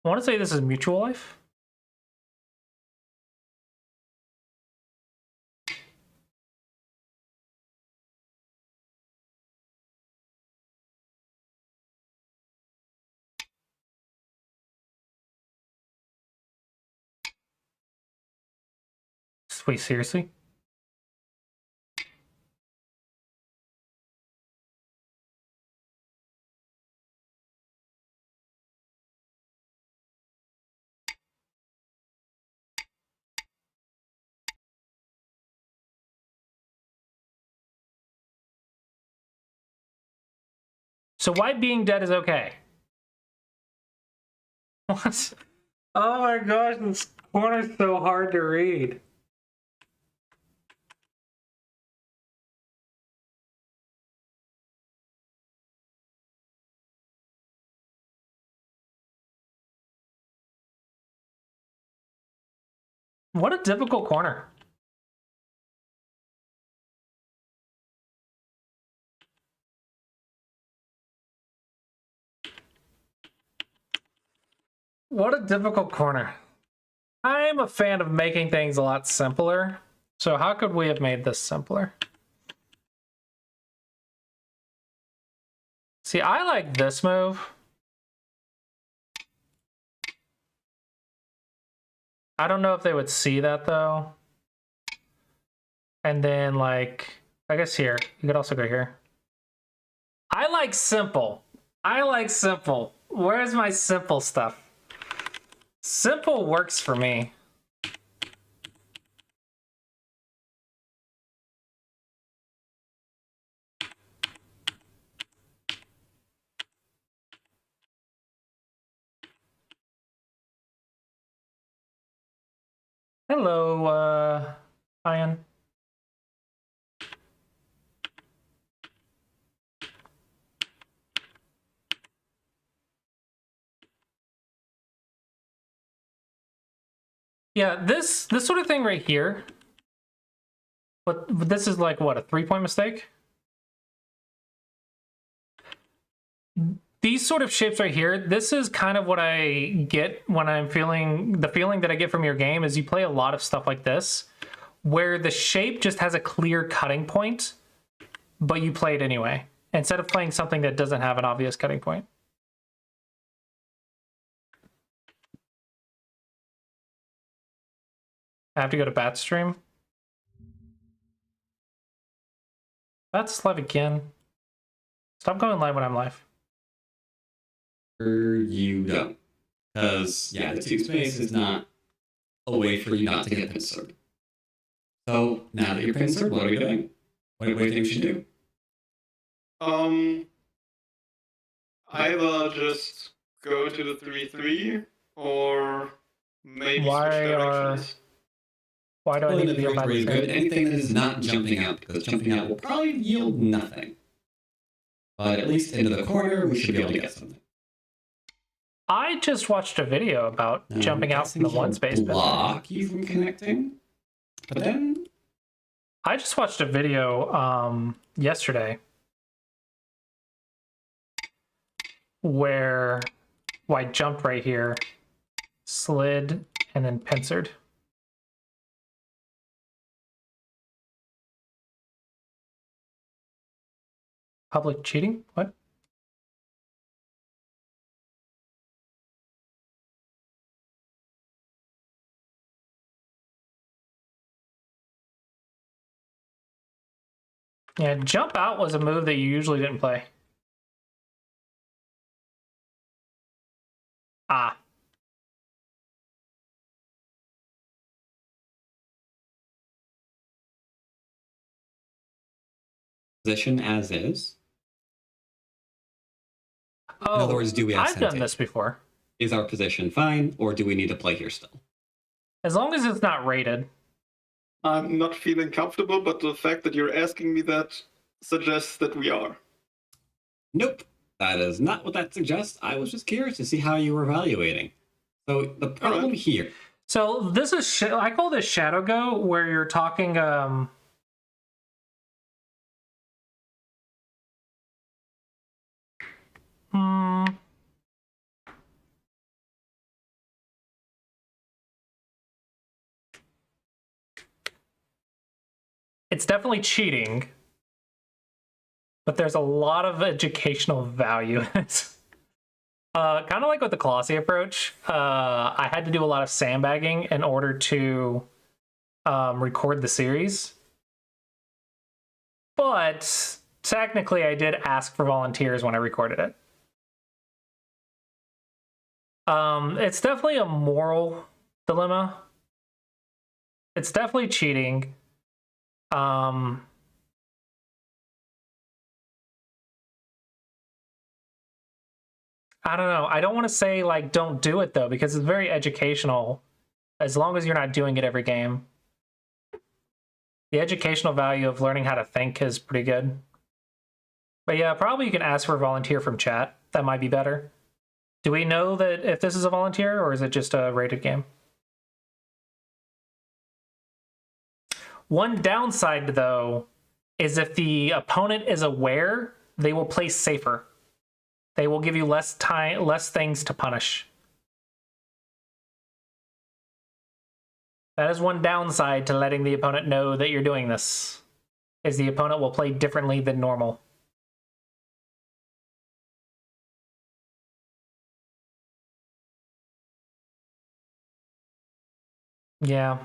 I want to say this is mutual life. Wait, seriously? So white being dead is okay? What? Oh my gosh, this corner's so hard to read. What a difficult corner. What a difficult corner. I'm a fan of making things a lot simpler. So how could we have made this simpler? See, I like this move. I don't know if they would see that though. And then like, I guess here, you could also go here. I like simple. I like simple. Where's my simple stuff? Simple works for me. Hello, Ian. Yeah, this sort of thing right here. But this is like what, a 3-point mistake? These sort of shapes right here, this is kind of what I get when I'm feeling, the feeling that I get from your game is you play a lot of stuff like this, where the shape just has a clear cutting point, but you play it anyway, instead of playing something that doesn't have an obvious cutting point. I have to go to Bat stream. Bat's live again. Stop going live when I'm live. You don't. Because, yeah, the 2 space is not a way for you not to get pincered. So, now that you're pincered, what are we doing? What do you think we should do? Either just go to the 3-3, or maybe switch directions. Why do I need to be on my good? Anything that is not jumping out, because jumping out will probably yield nothing. But at least into the corner, we should be able to get something. I just watched a video about jumping out from the one space. Block you from connecting, but then I just watched a video yesterday where I jumped right here, slid, and then pincered. Public cheating? What? Yeah, jump out was a move that you usually didn't play. Ah. position as is. Oh, In other words, do we have I've done Sente? this before. Is our position fine, or do we need to play here still? As long as it's not rated. I'm not feeling comfortable, but the fact that you're asking me that suggests that we are. Nope, that is not what that suggests. I was just curious to see how you were evaluating. So the problem here. So this is, I call this Shadow Go, where you're talking, it's definitely cheating, but there's a lot of educational value in it. Kind of like with the Colossi approach, I had to do a lot of sandbagging in order to record the series. But technically, I did ask for volunteers when I recorded it. It's definitely a moral dilemma. It's definitely cheating. I don't know. I don't want to say, like, don't do it, though, because it's very educational, as long as you're not doing it every game. The educational value of learning how to think is pretty good. But yeah, probably you can ask for a volunteer from chat. That might be better. Do we know that if this is a volunteer, or is it just a rated game? One downside, though, is if the opponent is aware, they will play safer. They will give you less time, less things to punish. That is one downside to letting the opponent know that you're doing this, is the opponent will play differently than normal. Yeah.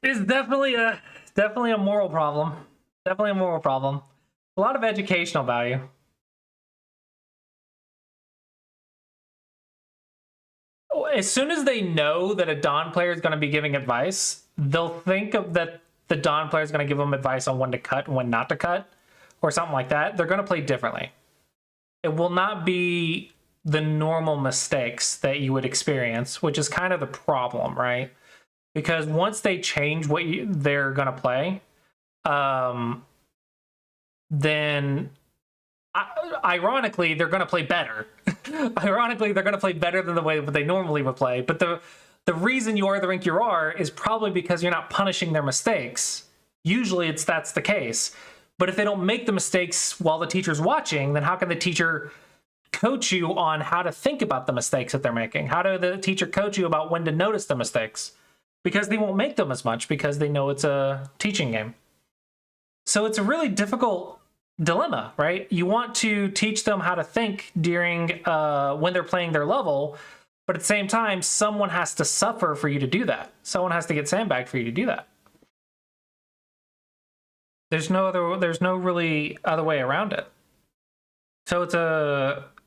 It's definitely a moral problem. Definitely a moral problem. A lot of educational value. As soon as they know that a Dawn player is going to be giving advice, they'll think of that the Dawn player is going to give them advice on when to cut and when not to cut, or something like that. They're going to play differently. It will not be the normal mistakes that you would experience, which is kind of the problem, right? Because once they change what they're going to play, then ironically, they're going to play better. Ironically, they're going to play better than the way that they normally would play. But the reason you are the rank you are is probably because you're not punishing their mistakes. Usually that's the case. But if they don't make the mistakes while the teacher's watching, then how can the teacher coach you on how to think about the mistakes that they're making? How do the teacher coach you about when to notice the mistakes? Because they won't make them as much because they know it's a teaching game. So it's a really difficult dilemma, right? You want to teach them how to think during when they're playing their level, but at the same time, someone has to suffer for you to do that. Someone has to get sandbagged for you to do that. There's no really other way around it. So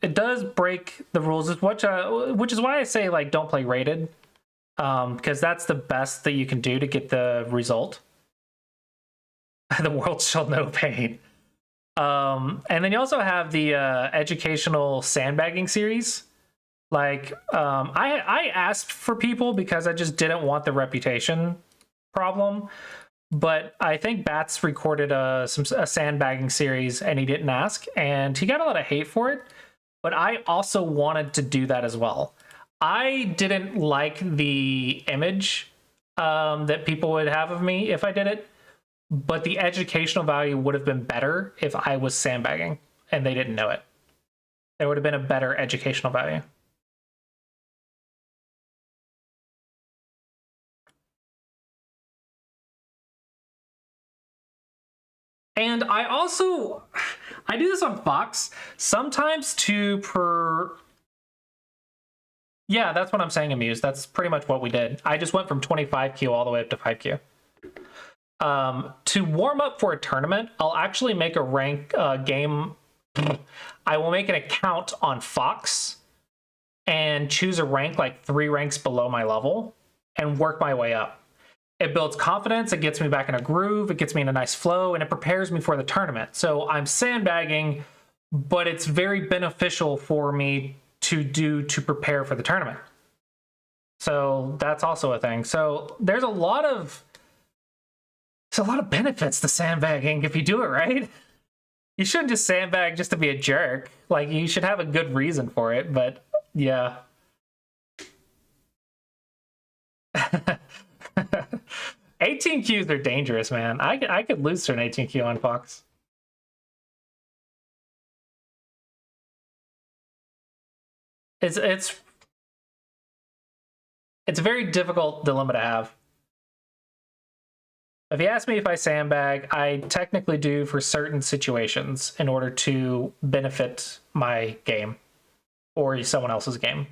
it does break the rules, which is why I say, like, don't play rated. Because that's the best that you can do to get the result. The world shall know pain. And then you also have the educational sandbagging series. Like, I asked for people because I just didn't want the reputation problem. But I think Bats recorded a sandbagging series and he didn't ask, and he got a lot of hate for it. But I also wanted to do that as well. I didn't like the image that people would have of me if I did it, but the educational value would have been better if I was sandbagging and they didn't know it. There would have been a better educational value. And I do this on Fox sometimes yeah, that's what I'm saying, Amuse. That's pretty much what we did. I just went from 25Q all the way up to 5Q. To warm up for a tournament, I'll actually make a rank game. I will make an account on Fox and choose a rank like 3 ranks below my level and work my way up. It builds confidence, it gets me back in a groove, it gets me in a nice flow, and it prepares me for the tournament. So I'm sandbagging, but it's very beneficial for me to prepare for the tournament. So that's also a thing. So there's a lot of benefits to sandbagging if you do it right. You shouldn't just sandbag just to be a jerk. Like, you should have a good reason for it, but yeah. 18 Qs are dangerous, man. I could lose to an 18 Q on Fox. It's a very difficult dilemma to have. If you ask me if I sandbag, I technically do for certain situations in order to benefit my game or someone else's game.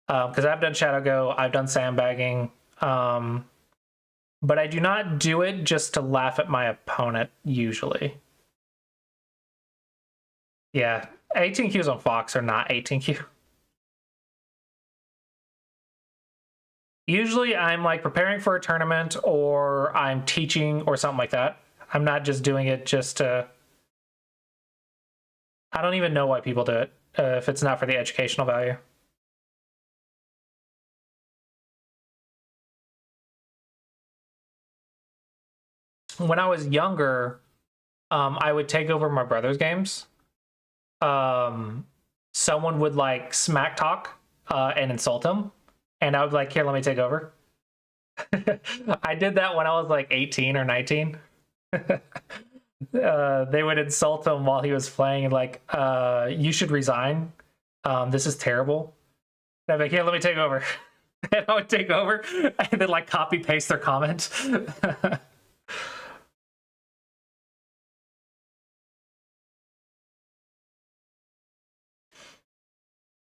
Because I've done Shadow Go, I've done sandbagging, but I do not do it just to laugh at my opponent, usually. Yeah, 18 Qs on Fox are not 18 Q. Usually I'm like preparing for a tournament or I'm teaching or something like that. I'm not just doing it just to... I don't even know why people do it if it's not for the educational value. When I was younger, I would take over my brother's games. Someone would like smack talk and insult him. And I would be like, here, let me take over. I did that when I was like 18 or 19. They would insult him while he was playing, like, you should resign. This is terrible. And I'd be like, here, let me take over. And I would take over and then like copy paste their comment.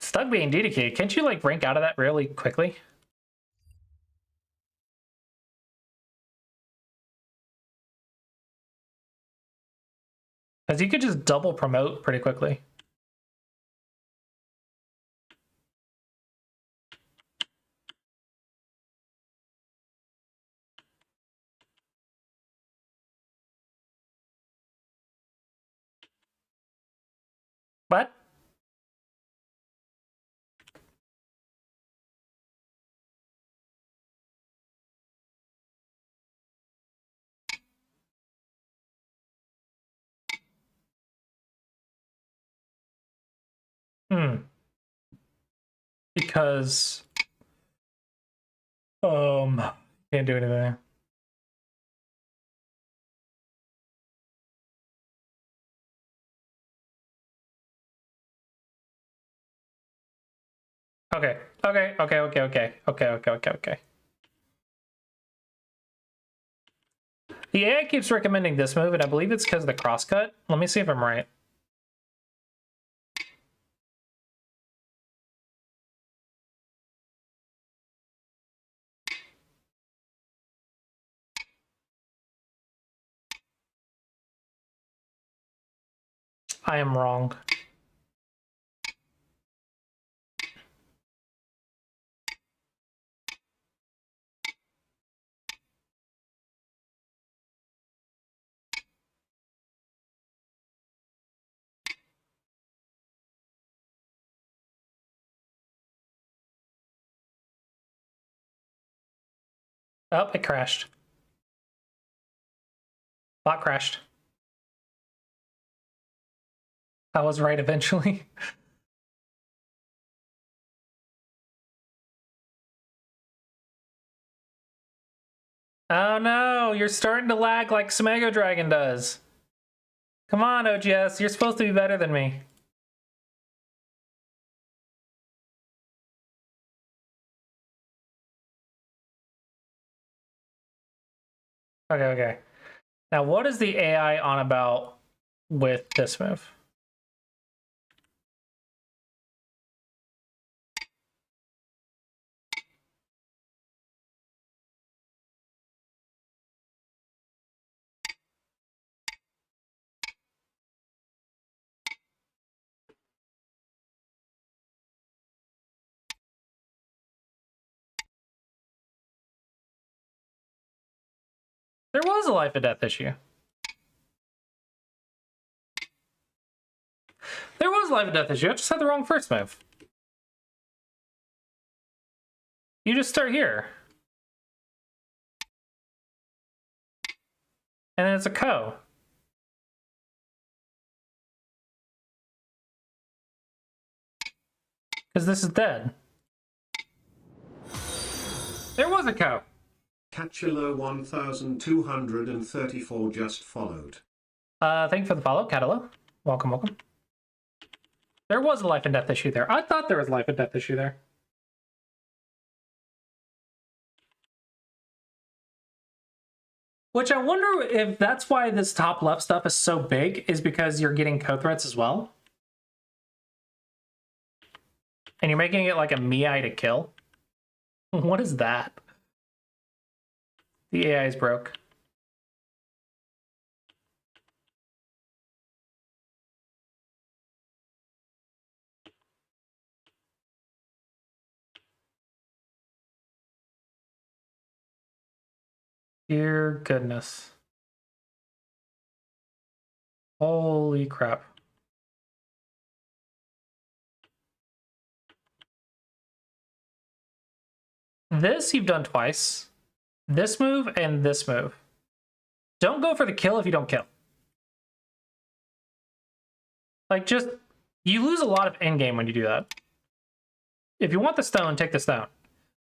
Stuck being DDK, can't you like rank out of that really quickly? Because you could just double promote pretty quickly. What? Because can't do anything. Okay. The AI keeps recommending this move, and I believe it's because of the crosscut. Let me see if I'm right. I am wrong. Oh, it crashed. Bot crashed. I was right eventually. Oh no, you're starting to lag like Smago Dragon does. Come on, OGS, you're supposed to be better than me. Okay, okay. Now, what is the AI on about with this move? There was a life and death issue. There was a life and death issue. I just had the wrong first move. You just start here. And then it's a Ko. Because this is dead. There was a Ko. Catula 1234 just followed. Thank you for the follow, Catala. Welcome, welcome. There was a life and death issue there. I thought there was a life and death issue there. Which I wonder if that's why this top left stuff is so big, is because you're getting co-threats as well. And you're making it like a Miai to kill. What is that? The AI is broke. Dear goodness. Holy crap. This you've done twice. This move and this move. Don't go for the kill if you don't kill. Like, just, you lose a lot of endgame when you do that. If you want the stone, take the stone.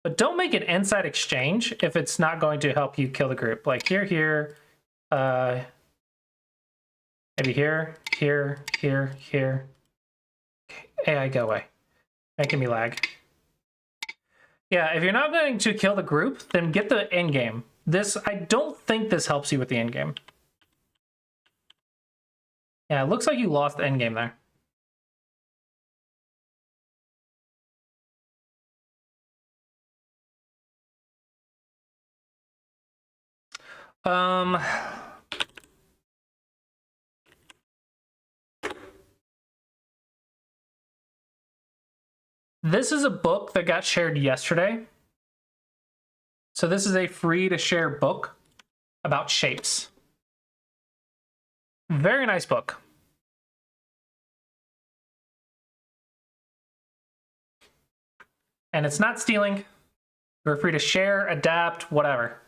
But don't make an inside exchange if it's not going to help you kill the group. Like here, maybe here. AI, go away. Making me lag. Yeah, if you're not going to kill the group, then get the end game. This, I don't think this helps you with the end game. Yeah, it looks like you lost the end game there. This is a book that got shared yesterday. So this is a free to share book about shapes. Very nice book. And it's not stealing. You're free to share, adapt, whatever.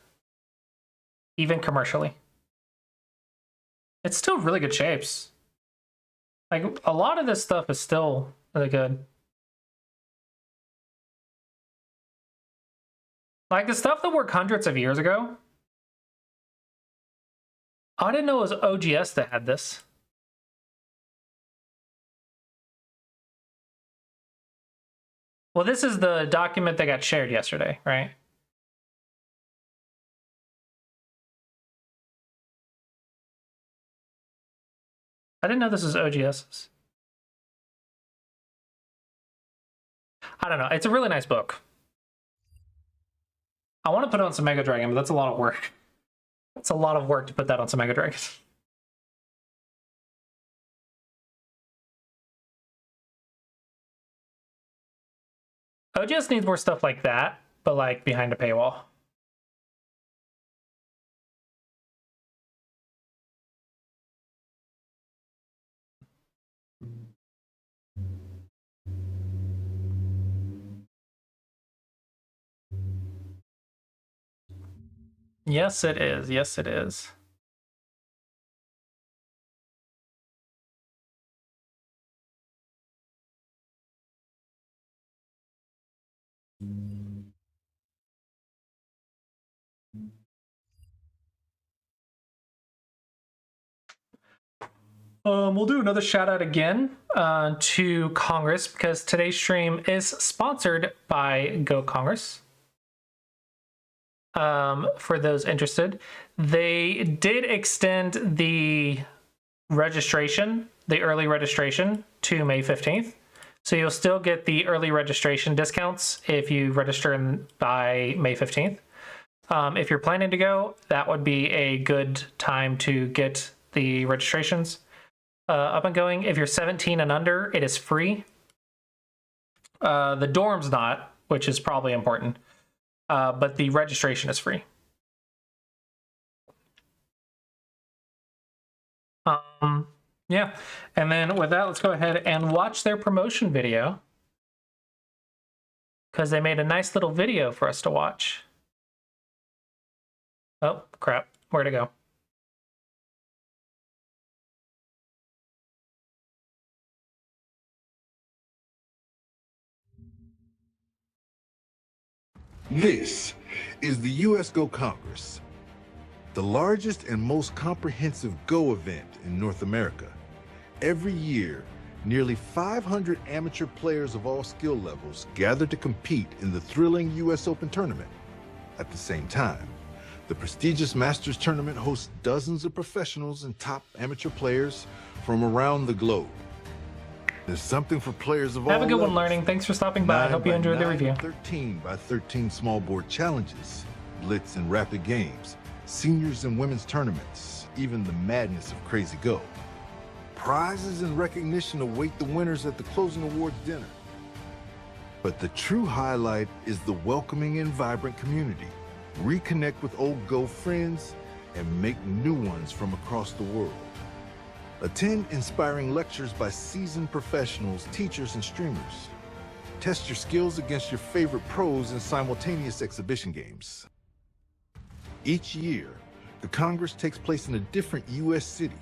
Even commercially. It's still really good shapes. Like, a lot of this stuff is still really good. Like, the stuff that worked hundreds of years ago, I didn't know it was OGS that had this. Well, this is the document that got shared yesterday, right? I didn't know this was OGS's. I don't know. It's a really nice book. I want to put it on some Mega Dragon, but that's a lot of work. It's a lot of work to put that on some Mega Dragon. OGS needs more stuff like that, but like behind a paywall. Yes, it is. Yes, it is. We'll do another shout out again to Congress because today's stream is sponsored by Go Congress. For those interested, they did extend the registration, the early registration, to May 15th. So you'll still get the early registration discounts if you register by May 15th. If you're planning to go, that would be a good time to get the registrations up and going. If you're 17 and under, it is free. The dorm's not, which is probably important, but the registration is free. Yeah, and then with that, let's go ahead and watch their promotion video because they made a nice little video for us to watch. Oh, crap. Where'd it go? This is the US Go Congress, the largest and most comprehensive Go event in North America. Every year, nearly 500 amateur players of all skill levels gather to compete in the thrilling US Open tournament. At the same time, the prestigious Masters tournament hosts dozens of professionals and top amateur players from around the globe. There's something for players of all Have a good one, levels. Learning. Thanks for stopping by. I hope you enjoyed the 9x9 review. 13 by 13 small board challenges, blitz and rapid games, seniors and women's tournaments, even the madness of Crazy Go. Prizes and recognition await the winners at the closing awards dinner. But the true highlight is the welcoming and vibrant community. Reconnect with old Go friends and make new ones from across the world. Attend inspiring lectures by seasoned professionals, teachers, and streamers. Test your skills against your favorite pros in simultaneous exhibition games. Each year, the Congress takes place in a different U.S. city.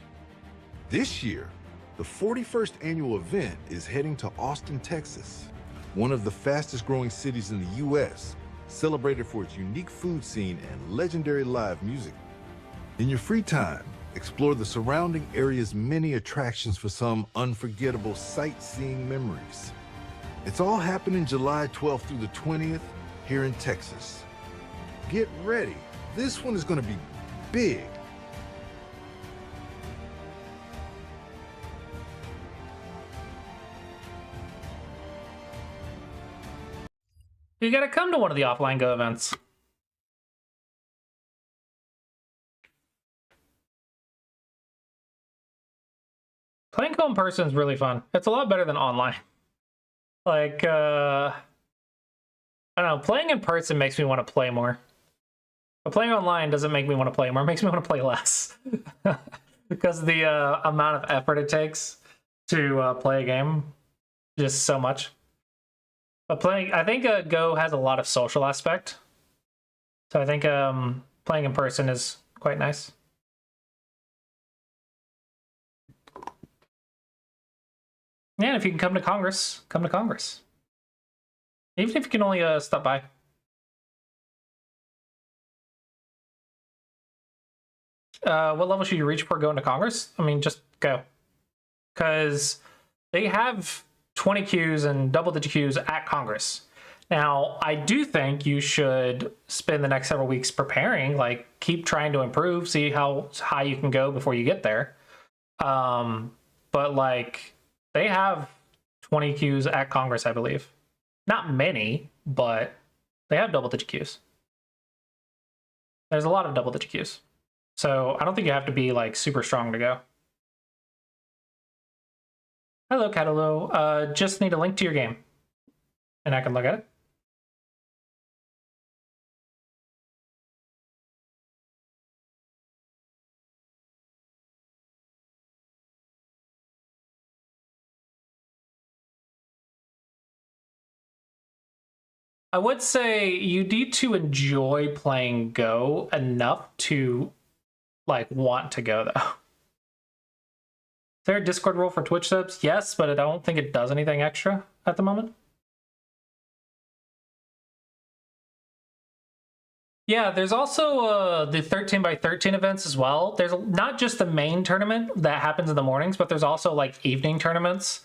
This year, the 41st annual event is heading to Austin, Texas, one of the fastest growing cities in the U.S., celebrated for its unique food scene and legendary live music. In your free time, explore the surrounding area's many attractions for some unforgettable sightseeing memories. It's all happening July 12th through the 20th here in Texas. Get ready. This one is going to be big. You gotta come to one of the offline Go events. Playing Go in person is really fun. It's a lot better than online. Like, I don't know, playing in person makes me want to play more. But playing online doesn't make me want to play more. It makes me want to play less. Because the amount of effort it takes to play a game, just so much. But I think Go has a lot of social aspect. So I think playing in person is quite nice. Yeah, and if you can come to Congress, come to Congress. Even if you can only stop by. What level should you reach before going to Congress? I mean, just go. Because they have 20 queues and double-digit queues at Congress. Now, I do think you should spend the next several weeks preparing, like keep trying to improve, see how high you can go before you get there. But like, they have 20 queues at Congress, I believe. Not many, but they have double-digit queues. There's a lot of double-digit queues. So I don't think you have to be like super strong to go. Hello, Catalo. Just need a link to your game, and I can look at it. I would say you need to enjoy playing Go enough to like want to go though. Is there a Discord role for Twitch subs? Yes, but I don't think it does anything extra at the moment. Yeah, there's also the 13 by 13 events as well. There's not just the main tournament that happens in the mornings, but there's also like evening tournaments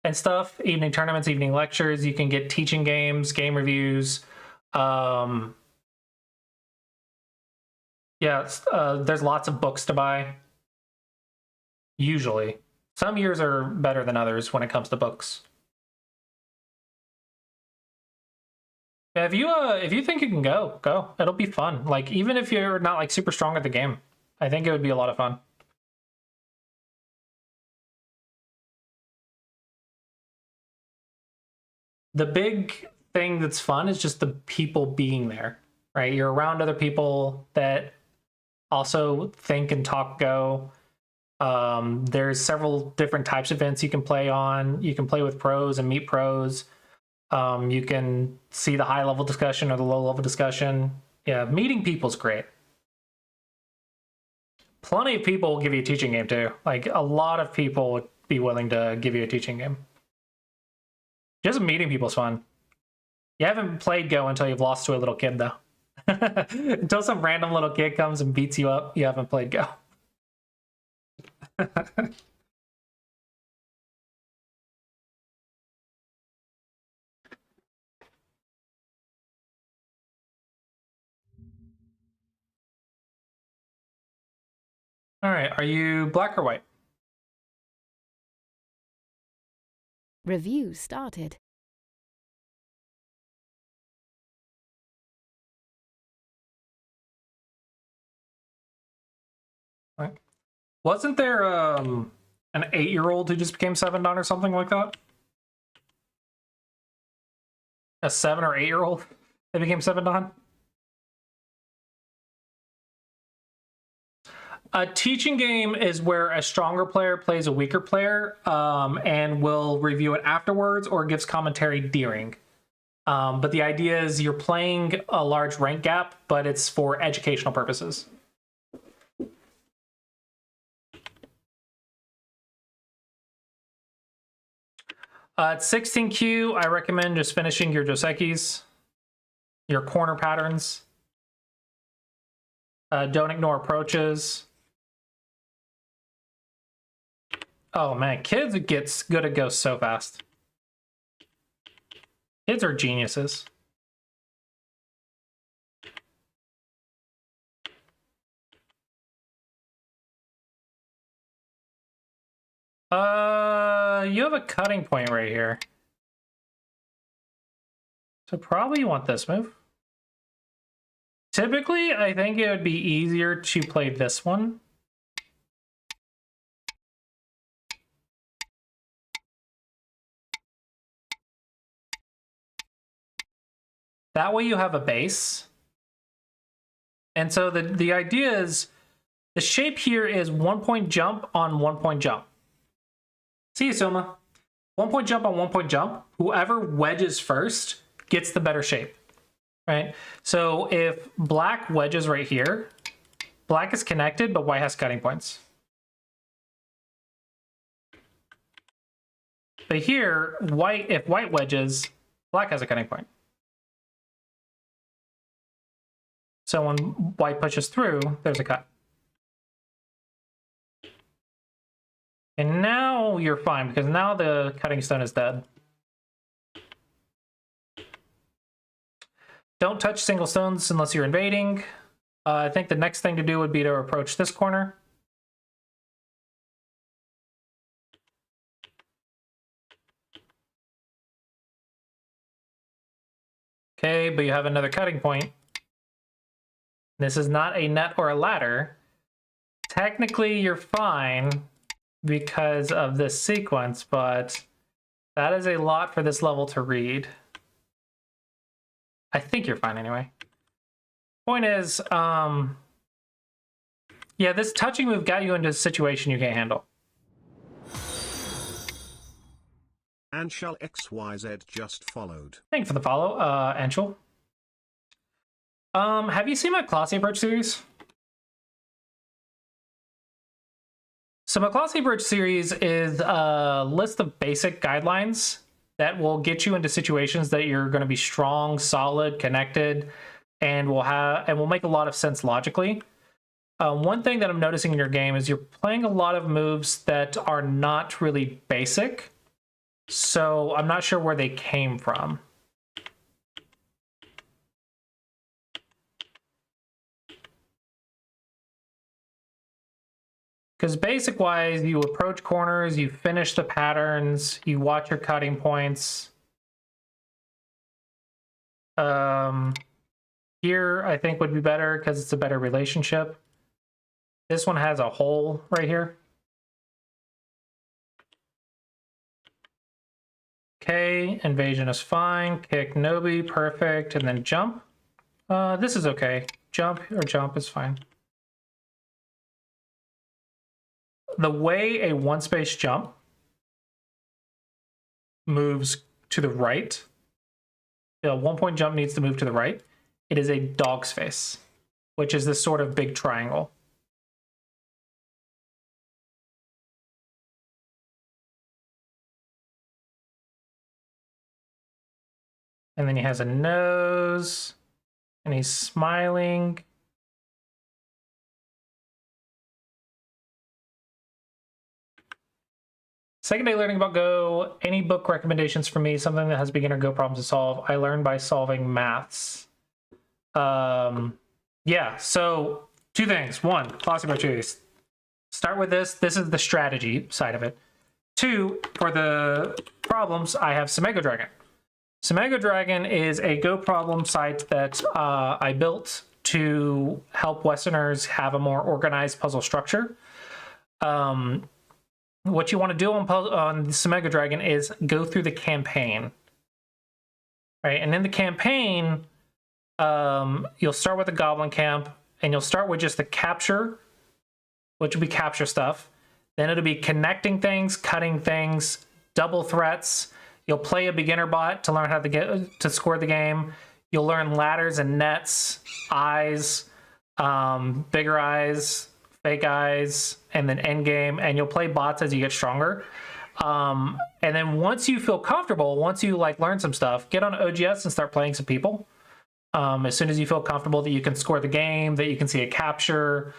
and stuff. Evening tournaments, evening lectures. You can get teaching games, game reviews. Yeah, there's lots of books to buy. Usually. Some years are better than others when it comes to books. Yeah, if you think you can go, go. It'll be fun. Like, even if you're not like super strong at the game, I think it would be a lot of fun. The big thing that's fun is just the people being there, right? You're around other people that also think and talk Go. There's several different types of events you can play on. You can play with pros and meet pros. You can see the high level discussion or the low level discussion. Yeah, meeting people's great. Plenty of people will give you a teaching game too. Like, a lot of people would be willing to give you a teaching game. Just meeting people's fun. You haven't played Go until you've lost to a little kid though. Until some random little kid comes and beats you up, you haven't played Go. All right, are you black or white? Review started. Right. Wasn't there an 8-year-old who just became 7 Dan or something like that? A 7 or 8-year-old that became 7 Dan? A teaching game is where a stronger player plays a weaker player and will review it afterwards or gives commentary during. But the idea is you're playing a large rank gap, but it's for educational purposes. At 16Q, I recommend just finishing your Josekis, your corner patterns. Don't ignore approaches. Oh man, kids gets good at Go so fast. Kids are geniuses. You have a cutting point right here. So probably you want this move. Typically, I think it would be easier to play this one. That way you have a base. And so the idea is the shape here is 1 point jump on 1 point jump. See you, Soma. 1 point jump on 1 point jump. Whoever wedges first gets the better shape, right? So if black wedges right here, black is connected, but white has cutting points. But here, if white wedges, black has a cutting point. So when white pushes through, there's a cut. And now you're fine, because now the cutting stone is dead. Don't touch single stones unless you're invading. I think the next thing to do would be to approach this corner. Okay, but you have another cutting point. This is not a net or a ladder. Technically, you're fine because of this sequence, but that is a lot for this level to read. I think you're fine anyway. Point is, yeah, this touching move got you into a situation you can't handle. Anshul XYZ just followed. Thank you for the follow, Anshul. Have you seen my Classy Approach series? So my Classy Approach series is a list of basic guidelines that will get you into situations that you're going to be strong, solid, connected, and will make a lot of sense logically. One thing that I'm noticing in your game is you're playing a lot of moves that are not really basic, so I'm not sure where they came from. Because basic-wise, you approach corners, you finish the patterns, you watch your cutting points. Here, I think would be better because it's a better relationship. This one has a hole right here. Okay, invasion is fine. Kick Nobi, perfect. And then jump. This is okay. Jump is fine. The way a one-space jump moves to the right, a one-point jump needs to move to the right. It is a dog's face, which is this sort of big triangle. And then he has a nose, and he's smiling. Second day learning about Go. Any book recommendations for me? Something that has beginner Go problems to solve. I learned by solving maths. Yeah, so 2 things. 1, classic opportunities. Start with this. This is the strategy side of it. 2, for the problems, I have Sumego Dragon. Sumego Dragon is a Go problem site that I built to help Westerners have a more organized puzzle structure. What you want to do on Sumego Dragon is go through the campaign, right? And in the campaign, you'll start with the Goblin Camp, and you'll start with just the capture, which will be capture stuff. Then it'll be connecting things, cutting things, double threats. You'll play a beginner bot to learn how to score the game. You'll learn ladders and nets, eyes, bigger eyes, fake eyes, and then end game, and you'll play bots as you get stronger. And then once you feel comfortable, once you learn some stuff, get on OGS and start playing some people. As soon as you feel comfortable that you can score the game, that you can see a capture,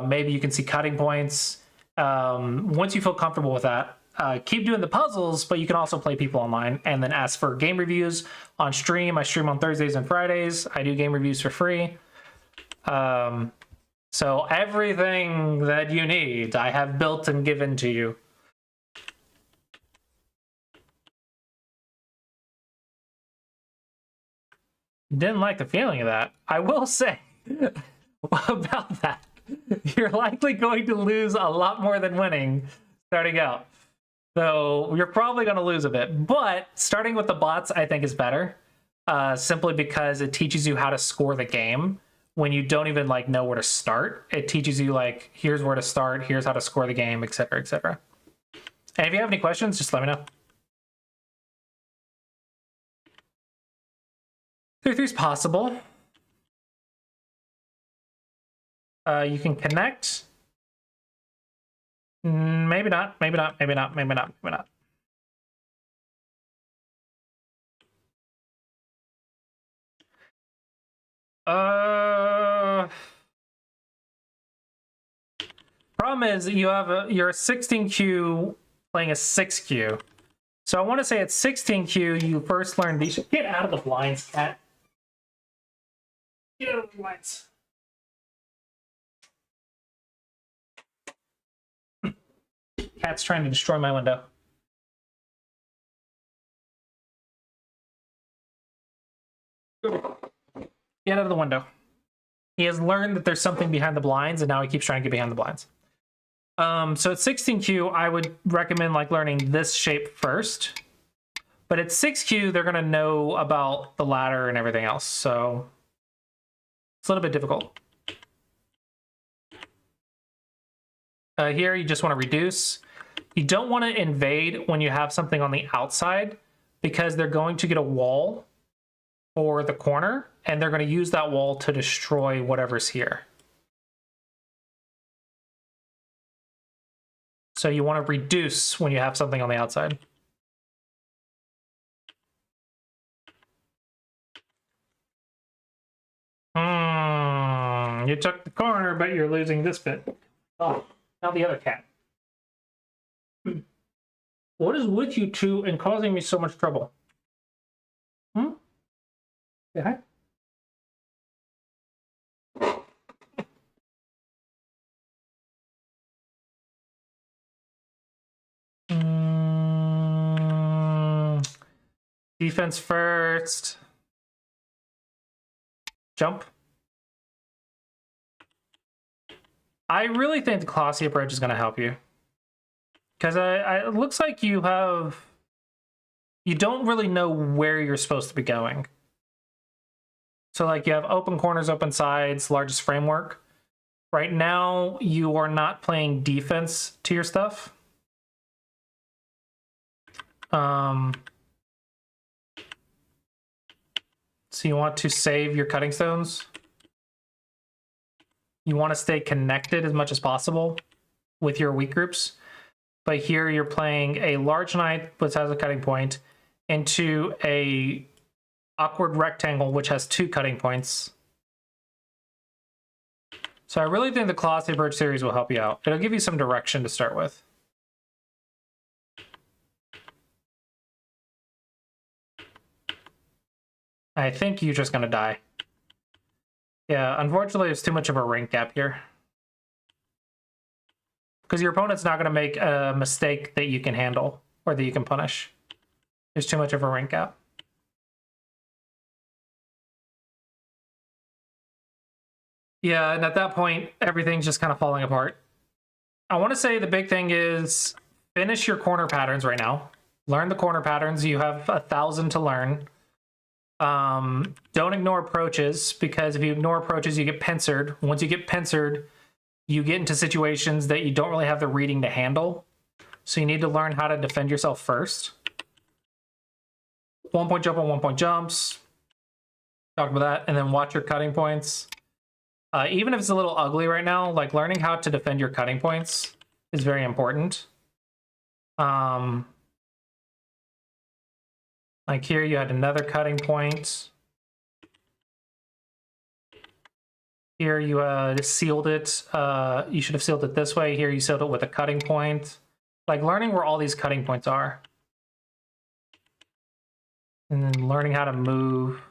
maybe you can see cutting points. Once you feel comfortable with that, keep doing the puzzles, but you can also play people online and then ask for game reviews on stream. I stream on Thursdays and Fridays. I do game reviews for free. So everything that you need, I have built and given to you. Didn't like the feeling of that. I will say about that, you're likely going to lose a lot more than winning starting out. So you're probably going to lose a bit. But starting with the bots, I think, is better. Simply because it teaches you how to score the game. When you don't even know where to start, it teaches you here's where to start, here's how to score the game, etc., etc. And if you have any questions, just let me know. 3-3 is possible. You can connect. Maybe not. Maybe not. Maybe not. Maybe not. Maybe not. Problem is you're a 16Q playing a 6Q. So I want to say at 16Q you first learn these. Get out of the blinds, cat. Get out of the blinds. Cat's trying to destroy my window. Get out of the window. He has learned that there's something behind the blinds, and now he keeps trying to get behind the blinds. So at 16Q, I would recommend learning this shape first. But at 6Q, they're going to know about the ladder and everything else. So it's a little bit difficult. Here, you just want to reduce. You don't want to invade when you have something on the outside, because they're going to get a wall for the corner, and they're going to use that wall to destroy whatever's here. So you want to reduce when you have something on the outside. You took the corner, but you're losing this bit. Oh, now the other cat. What is with you two and causing me so much trouble? Hmm? Say hi. Defense first. Jump. I really think the Colossi approach is going to help you. Because it looks like you don't really know where you're supposed to be going. So like you have open corners, open sides, largest framework. Right now, you are not playing defense to your stuff. So you want to save your cutting stones. You want to stay connected as much as possible with your weak groups. But here you're playing a large knight, which has a cutting point, into a awkward rectangle, which has 2 cutting points. So I really think the Colossi Approach series will help you out. It'll give you some direction to start with. I think you're just going to die. Yeah, unfortunately, there's too much of a rank gap here. Because your opponent's not going to make a mistake that you can handle or that you can punish. There's too much of a rank gap. Yeah, and at that point, everything's just kind of falling apart. I want to say the big thing is finish your corner patterns right now. Learn the corner patterns. You have 1,000 to learn. Don't ignore approaches, because if you ignore approaches, you get pincered. Once you get pincered, you get into situations that you don't really have the reading to handle. So you need to learn how to defend yourself first. 1-point jump on 1-point jumps. Talk about that, and then watch your cutting points. Even if it's a little ugly right now, like learning how to defend your cutting points is very important. Like here, you had another cutting point. Here, you sealed it. You should have sealed it this way. Here, you sealed it with a cutting point. Like learning where all these cutting points are. And then learning how to move.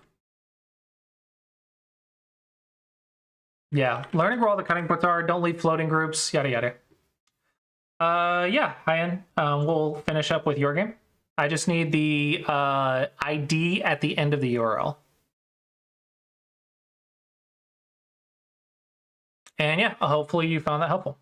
Yeah, learning where all the cutting points are. Don't leave floating groups, yada yada. Yeah, Hyan, we'll finish up with your game. I just need the ID at the end of the URL. And yeah, hopefully you found that helpful.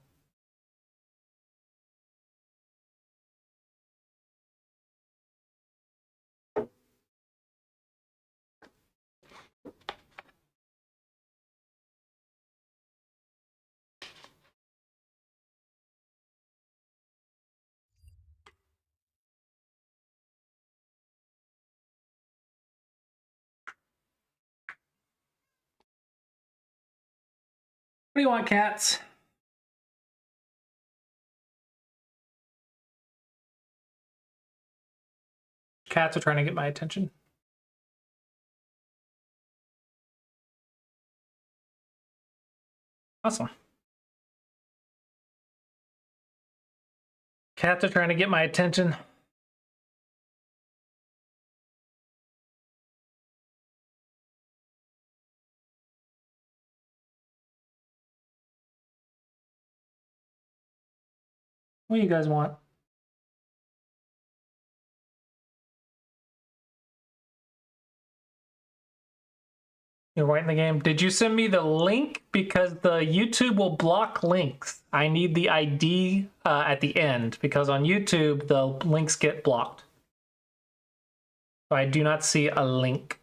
What do you want, cats? Cats are trying to get my attention. Awesome. Cats are trying to get my attention. What do you guys want? You're right in the game. Did you send me the link? Because the YouTube will block links. I need the ID at the end, because on YouTube, the links get blocked. So I do not see a link.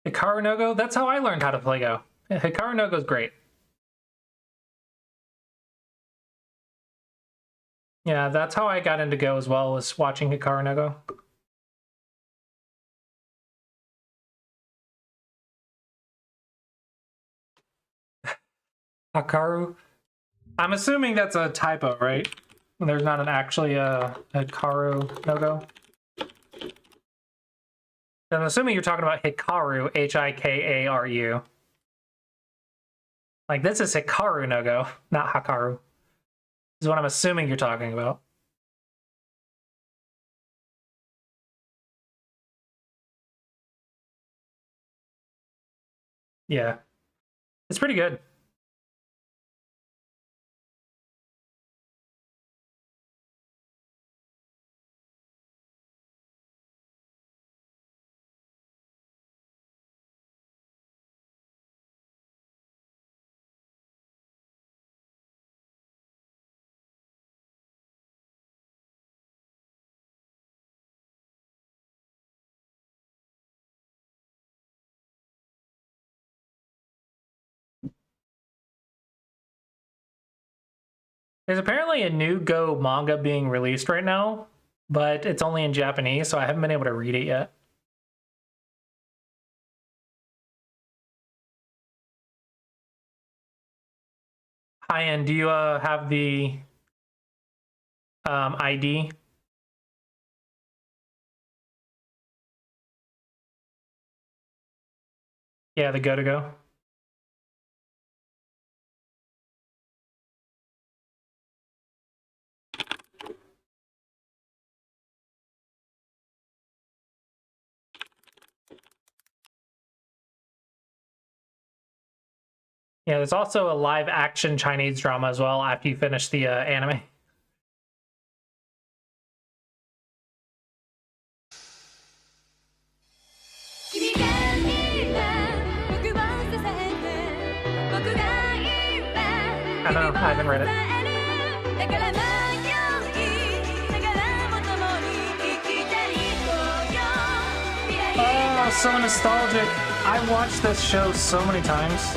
Hikaru no Go? That's how I learned how to play Go. Hikaru no Go is great. Yeah, that's how I got into Go as well, was watching Hikaru no Go. Hikaru? I'm assuming that's a typo, right? There's not actually a Hikaru no-go. I'm assuming you're talking about Hikaru, Hikaru. Like, this is Hikaru no-go, not Hikaru. Is what I'm assuming you're talking about. Yeah. It's pretty good. There's apparently a new Go manga being released right now, but it's only in Japanese, so I haven't been able to read it yet. Hi, and do you have the ID? Yeah, the go. Yeah, there's also a live action Chinese drama as well after you finish the anime. I don't know, I haven't read it. Oh, so nostalgic. I watched this show so many times.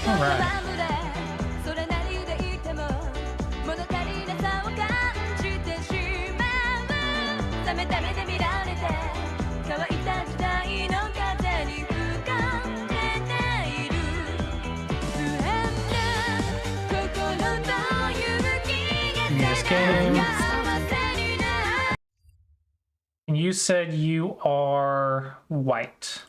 All right. This game. And you said you are white.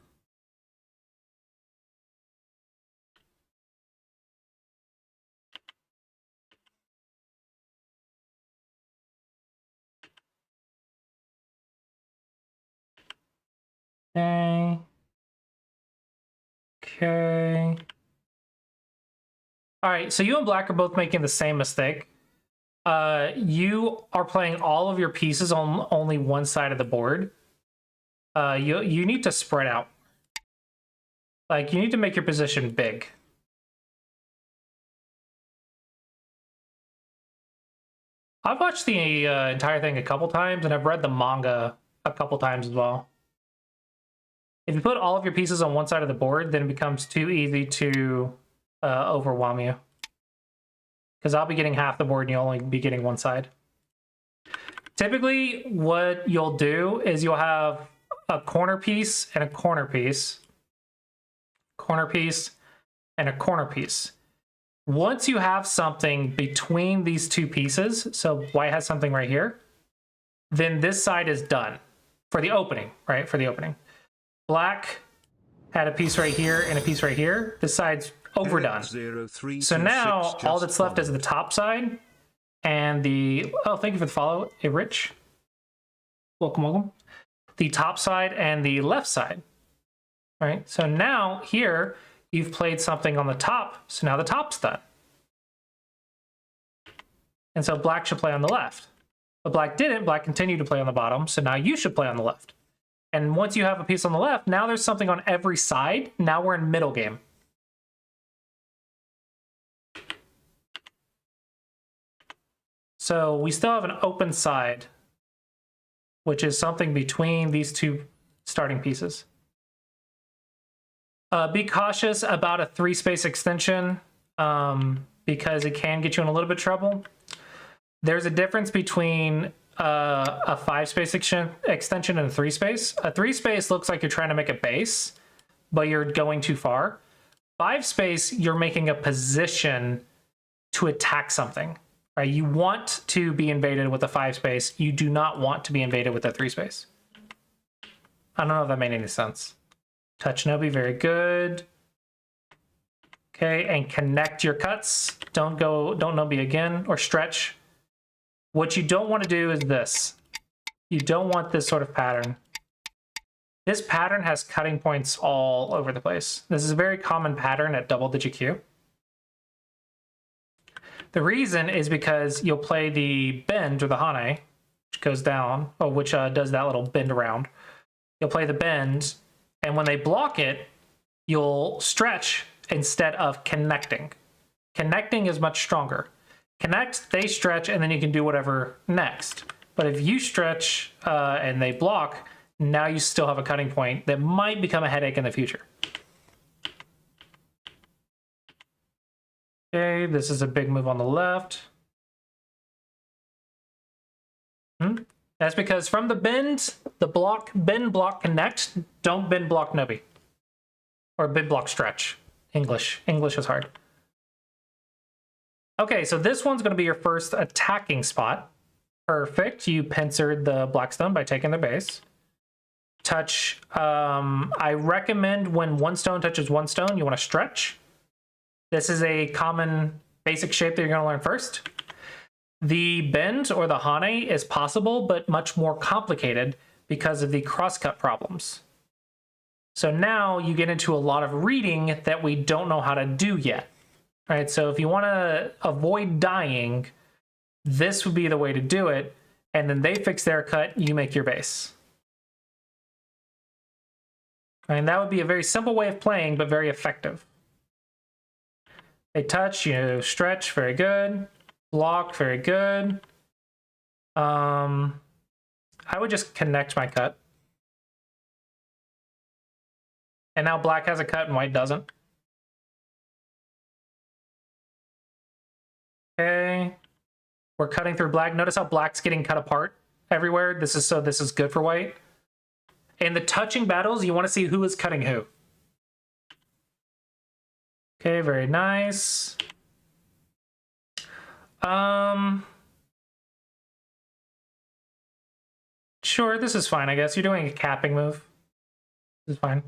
Okay. All right, so you and Black are both making the same mistake. You are playing all of your pieces on only one side of the board. You need to spread out. Like, you need to make your position big. I've watched the entire thing a couple times, and I've read the manga a couple times as well. If you put all of your pieces on one side of the board, then it becomes too easy to overwhelm you. Because I'll be getting half the board and you'll only be getting one side. Typically, what you'll do is you'll have a corner piece and a corner piece. Corner piece and a corner piece. Once you have something between these two pieces, so white has something right here, then this side is done for the opening, right? For the opening. Black had a piece right here and a piece right here. This side's overdone. So now all that's left is the top side and the... Oh, thank you for the follow, hey, Rich. Welcome, welcome. The top side and the left side. All right, so now here you've played something on the top, so now the top's done. And so Black should play on the left. But Black didn't. Black continued to play on the bottom, so now you should play on the left. And once you have a piece on the left, now there's something on every side. Now we're in middle game. So we still have an open side, which is something between these two starting pieces. Be cautious about a 3-space extension because it can get you in a little bit of trouble. There's a difference between a 5-space extension and a 3-space. A 3-space looks like you're trying to make a base, but you're going too far. 5 space, you're making a position to attack something. Right? You want to be invaded with a 5 space. You do not want to be invaded with a 3 space. I don't know if that made any sense. Touch Nobi, very good. Okay, and connect your cuts. Don't Nobi again, or stretch. What you don't want to do is this. You don't want this sort of pattern. This pattern has cutting points all over the place. This is a very common pattern at double digit Q. The reason is because you'll play the bend or the Hane, which goes down, or which does that little bend around. You'll play the bend, and when they block it, you'll stretch instead of connecting. Connecting is much stronger. Connect, they stretch, and then you can do whatever next. But if you stretch and they block, now you still have a cutting point that might become a headache in the future. Okay, this is a big move on the left. That's because from the bend, the block, bend, block, connect, don't bend, block, Nobi. Or bend, block, stretch. English is hard. Okay, so this one's going to be your first attacking spot. Perfect. You pincered the Blackstone by taking the base. Touch. I recommend when one stone touches one stone, you want to stretch. This is a common basic shape that you're going to learn first. The bend or the Hane is possible, but much more complicated because of the crosscut problems. So now you get into a lot of reading that we don't know how to do yet. All right, so if you want to avoid dying, this would be the way to do it. And then they fix their cut, you make your base. And that would be a very simple way of playing, but very effective. They touch, you stretch, very good. Block, very good. I would just connect my cut. And now black has a cut and white doesn't. Okay. We're cutting through black. Notice how black's getting cut apart everywhere. This is good for white. In the touching battles, you want to see who is cutting who. Okay, very nice. Sure, this is fine, I guess. You're doing a capping move. This is fine.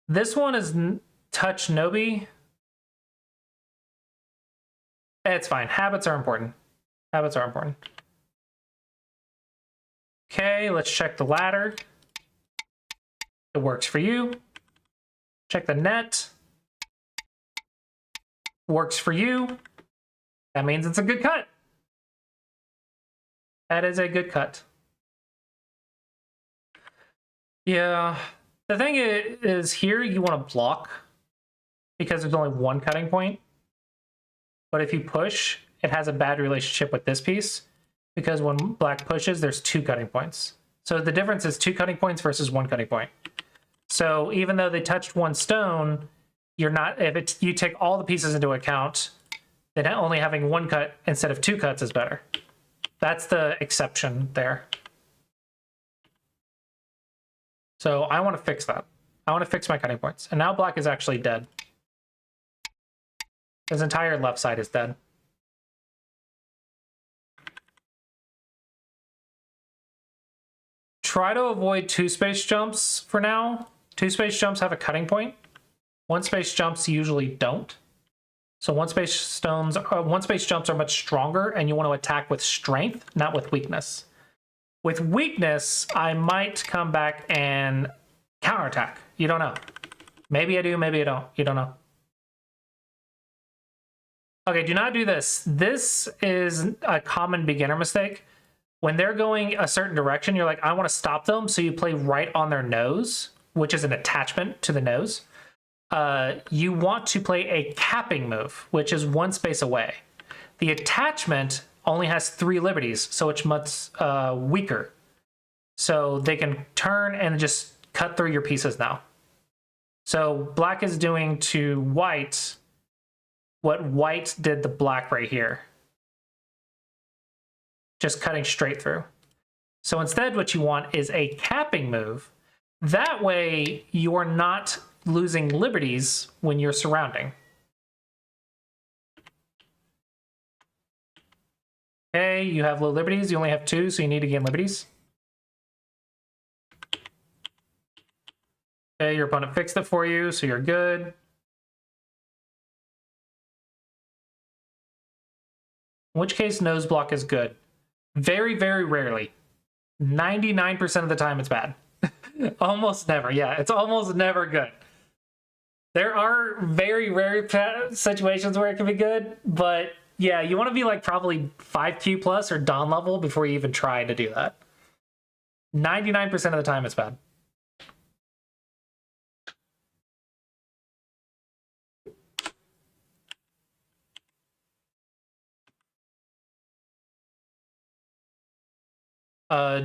This one is touch Nobi. It's fine. Habits are important. Habits are important. Okay, let's check the ladder. It works for you. Check the net. Works for you. That means it's a good cut. That is a good cut. Yeah. The thing is here you want to block because there's only one cutting point. But if you push, it has a bad relationship with this piece because when black pushes, there's 2 cutting points. So the difference is 2 cutting points versus 1 cutting point. So even though they touched 1 stone, you're not, if you take all the pieces into account, then only having 1 cut instead of 2 cuts is better. That's the exception there. So I want to fix that. I want to fix my cutting points. And now black is actually dead. His entire left side is dead. Try to avoid 2 space jumps for now. 2 space jumps have a cutting point. 1 space jumps usually don't. So 1 space jumps are much stronger, and you want to attack with strength, not with weakness. With weakness, I might come back and counterattack. You don't know. Maybe I do, maybe I don't. You don't know. Okay, do not do this. This is a common beginner mistake. When they're going a certain direction, you're like, I want to stop them, so you play right on their nose, which is an attachment to the nose. You want to play a capping move, which is 1 space away. The attachment only has 3 liberties, so it's much weaker. So they can turn and just cut through your pieces now. So black is doing to white what white did to black right here. Just cutting straight through. So instead what you want is a capping move. That way you are not losing liberties when you're surrounding. Okay, you have low liberties. You only have 2, so you need to gain liberties. Okay, your opponent fixed it for you, so you're good. In which case, nose block is good. Very, very rarely. 99% of the time, it's bad. Almost never. Yeah, it's almost never good. There are very rare situations where it can be good, but yeah, you want to be like probably 5Q plus or Dawn level before you even try to do that. 99% of the time, it's bad.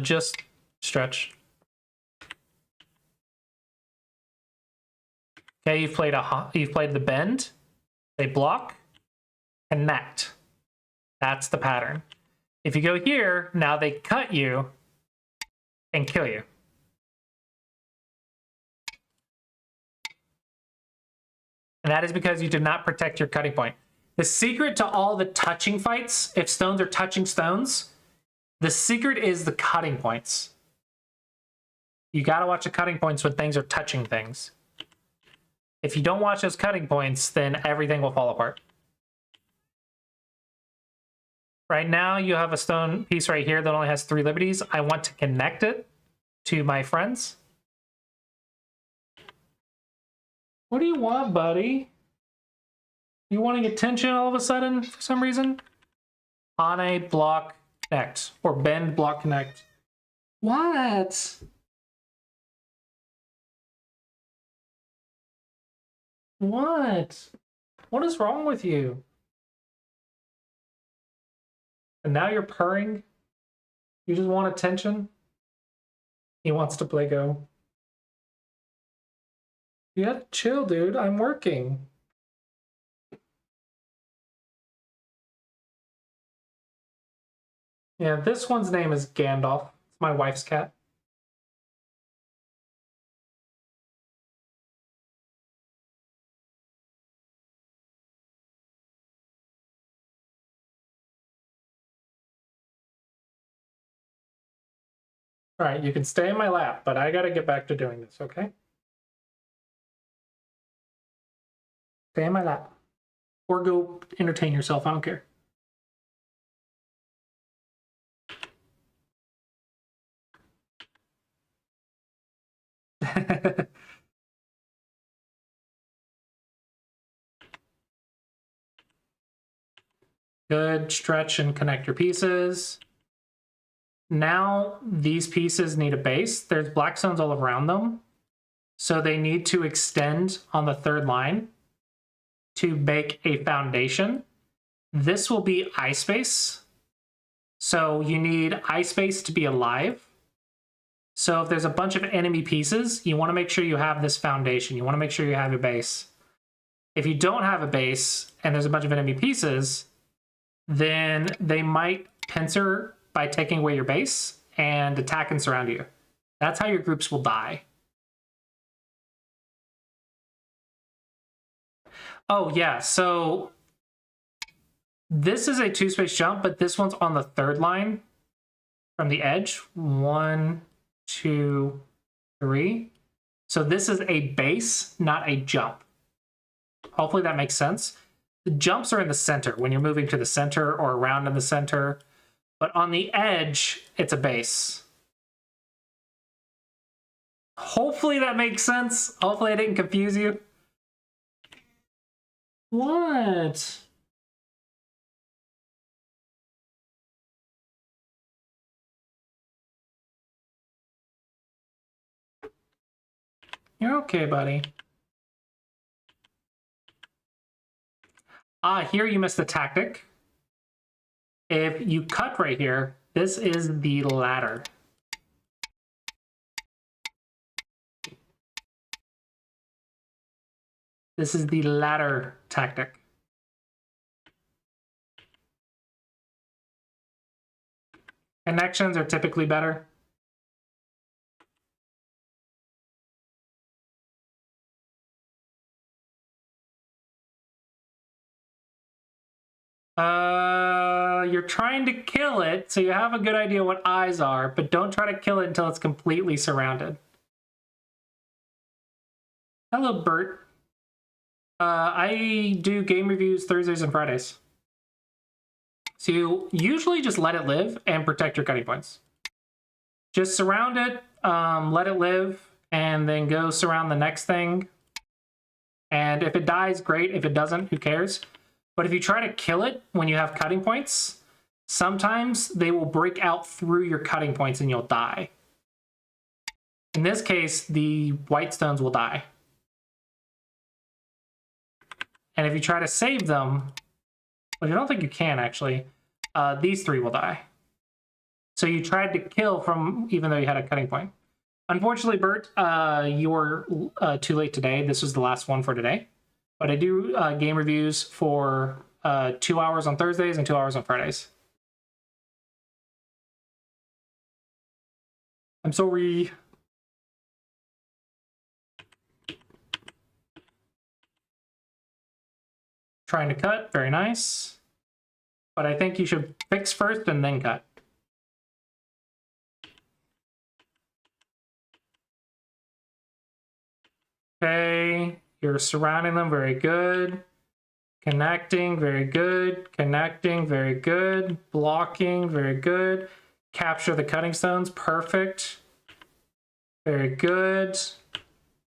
Just stretch. Okay, you've played the bend. They block, connect. That's the pattern. If you go here, now they cut you and kill you. And that is because you did not protect your cutting point. The secret to all the touching fights, if stones are touching stones, the secret is the cutting points. You gotta watch the cutting points when things are touching things. If you don't watch those cutting points, then everything will fall apart. Right now, you have a stone piece right here that only has 3 liberties. I want to connect it to my friends. What do you want, buddy? You wanting attention all of a sudden for some reason? On a block connect, or bend block connect. What? What? What is wrong with you? And now you're purring? You just want attention? He wants to play Go. You have to chill, dude. I'm working. Yeah, this one's name is Gandalf. It's my wife's cat. All right, you can stay in my lap, but I gotta get back to doing this, okay? Stay in my lap. Or go entertain yourself, I don't care. Good, stretch and connect your pieces. Now these pieces need a base. There's black stones all around them. So they need to extend on the 3rd line to make a foundation. This will be eye space. So you need eye space to be alive. So if there's a bunch of enemy pieces, you want to make sure you have this foundation. You want to make sure you have your base. If you don't have a base and there's a bunch of enemy pieces, then they might pincer by taking away your base and attack and surround you. That's how your groups will die. Oh yeah, so this is a 2-space jump, but this one's on the 3rd line from the edge. 1, 2, 3. So this is a base, not a jump. Hopefully that makes sense. The jumps are in the center when you're moving to the center or around in the center, but on the edge, it's a base. Hopefully that makes sense. Hopefully I didn't confuse you. What? You're okay, buddy. Here you missed the tactic. If you cut right here, this is the ladder. This is the ladder tactic. Connections are typically better. You're trying to kill it, so you have a good idea what eyes are, but don't try to kill it until it's completely surrounded. Hello, Bert. I do game reviews Thursdays and Fridays. So you usually just let it live and protect your cutting points. Just surround it, let it live, and then go surround the next thing. And if it dies, great. If it doesn't, who cares? But if you try to kill it when you have cutting points, sometimes they will break out through your cutting points and you'll die. In this case, the white stones will die. And if you try to save them, which I don't think you can actually, these 3 will die. So you tried to kill from, even though you had a cutting point. Unfortunately, Bert, you're too late today. This was the last one for today. But I do game reviews for 2 hours on Thursdays and 2 hours on Fridays. I'm sorry. Trying to cut, very nice. But I think you should fix first and then cut. Okay, you're surrounding them, very good. Connecting, very good. Connecting, very good. Blocking, very good. Capture the cutting stones, perfect. Very good.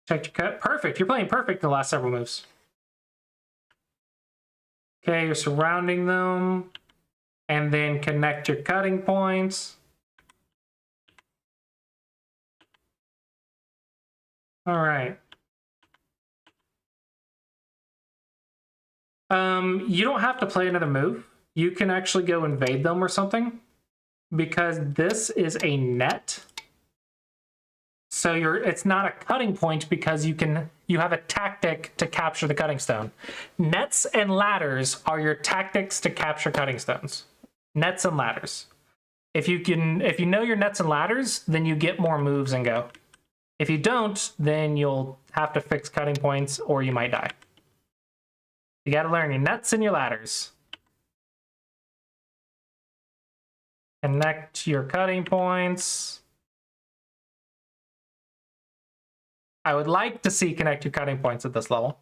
Check your cut, perfect. You're playing perfect the last several moves. Okay, you're surrounding them. And then connect your cutting points. All right. You don't have to play another move. You can actually go invade them or something, because this is a net. So it's not a cutting point because you have a tactic to capture the cutting stone. Nets and ladders are your tactics to capture cutting stones. Nets and ladders. If you know your nets and ladders, then you get more moves and go. If you don't, then you'll have to fix cutting points or you might die. You gotta learn your nets and your ladders. Connect your cutting points. I would like to see connect your cutting points at this level.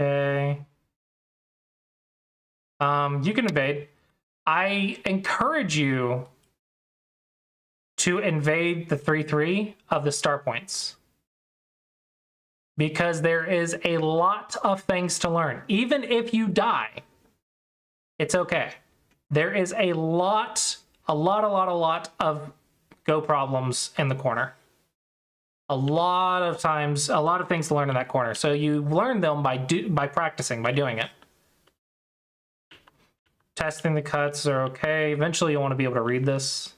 Okay. You can invade. I encourage you to invade the 3/3 of the star points, because there is a lot of things to learn. Even if you die, it's okay. There is a lot of go problems in the corner. A lot of times, a lot of things to learn in that corner. So you learn them by practicing, by doing it. Testing the cuts are okay. Eventually you want to be able to read this.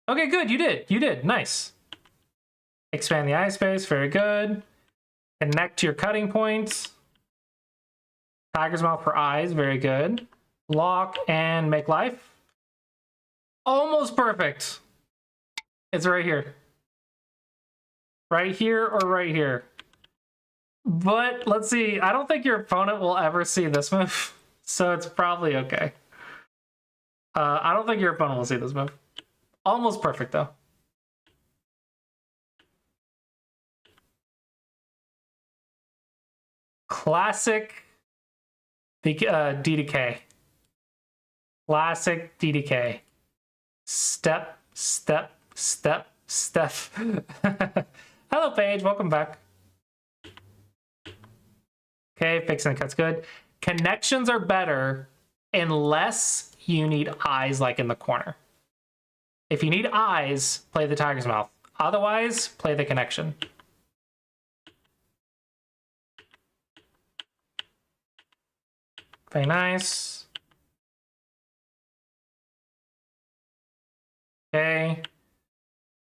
Okay, good, you did, nice. Expand the eye space, very good. Connect to your cutting points. Tiger's mouth for eyes, very good. Lock and make life. Almost perfect. It's right here. Right here or right here. But let's see, I don't think your opponent will ever see this move, so it's probably okay. I don't think your opponent will see this move. Almost perfect though. Classic DDK. Classic DDK. Step, step, step, step. Hello, Paige. Welcome back. Okay, fixing the cuts good. Connections are better unless you need eyes like in the corner. If you need eyes, play the tiger's mouth. Otherwise, play the connection. Very nice. Okay.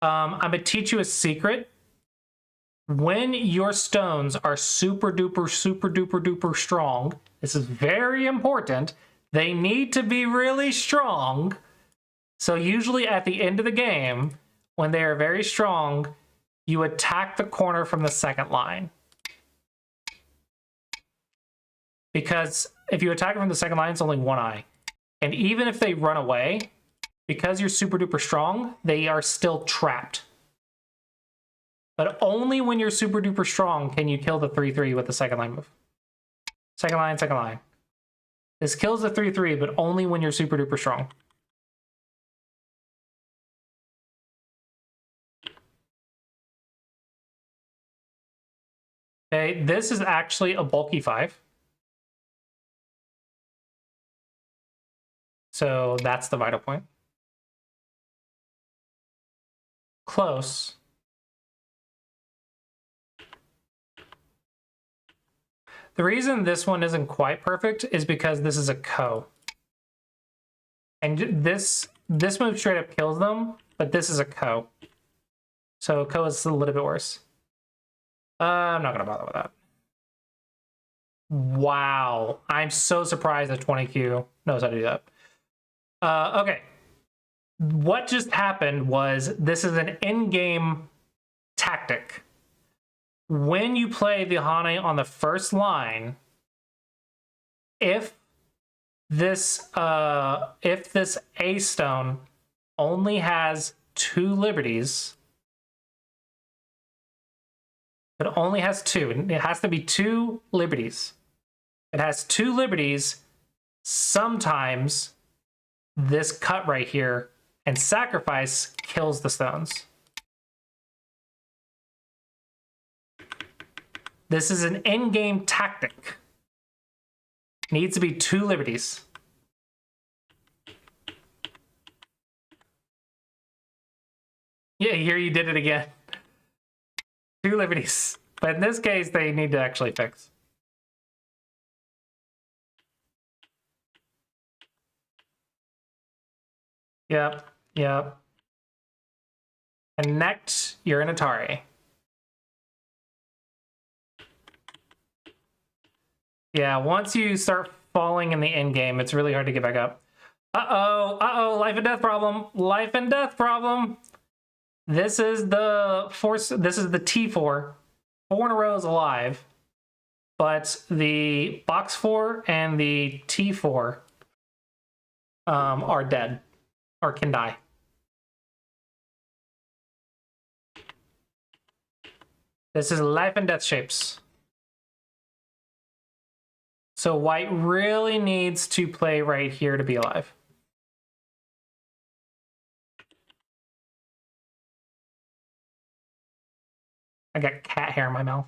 I'm gonna teach you a secret. When your stones are super duper strong, this is very important. They need to be really strong. So usually at the end of the game, when they are very strong, you attack the corner from the second line. Because if you attack from the second line, it's only one eye. And even if they run away, because you're super duper strong, they are still trapped. But only when you're super duper strong can you kill the 3/3 with the second line move. Second line, second line. This kills the 3/3, but only when you're super duper strong. Okay, this is actually a bulky 5. So that's the vital point. Close. The reason this one isn't quite perfect is because this is a Ko. And this move straight up kills them, but this is a Ko. So Ko is a little bit worse. I'm not gonna bother with that. Wow, I'm so surprised that 20Q knows how to do that. Okay, what just happened was this is an in-game tactic. When you play the Hane on the first line, if this A stone only has 2 liberties, it only has 2. It has to be 2 liberties. It has 2 liberties. Sometimes this cut right here and sacrifice kills the stones. This is an in-game tactic. Needs to be 2 liberties. Yeah, here you did it again. 2 liberties. But in this case, they need to actually fix. Yep, yep. Connect, you're an Atari. Yeah, once you start falling in the end game, it's really hard to get back up. Uh-oh, life and death problem. Life and death problem. This is the force, this is the T4. 4 in a row is alive. But the box 4 and the T4 are dead. Or can die. This is life and death shapes. So white really needs to play right here to be alive. I got cat hair in my mouth.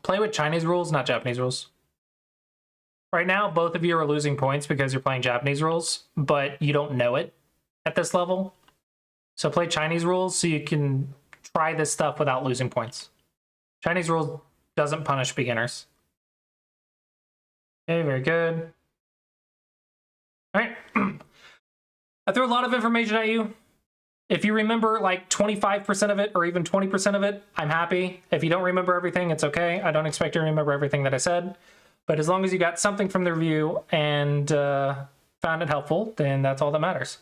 Play with Chinese rules, not Japanese rules. Right now, both of you are losing points because you're playing Japanese rules, but you don't know it at this level. So play Chinese rules so you can try this stuff without losing points. Chinese rules doesn't punish beginners. Okay, very good. All right. I threw a lot of information at you. If you remember like 25% of it or even 20% of it, I'm happy. If you don't remember everything, it's okay. I don't expect you to remember everything that I said. But as long as you got something from the review and found it helpful, then that's all that matters.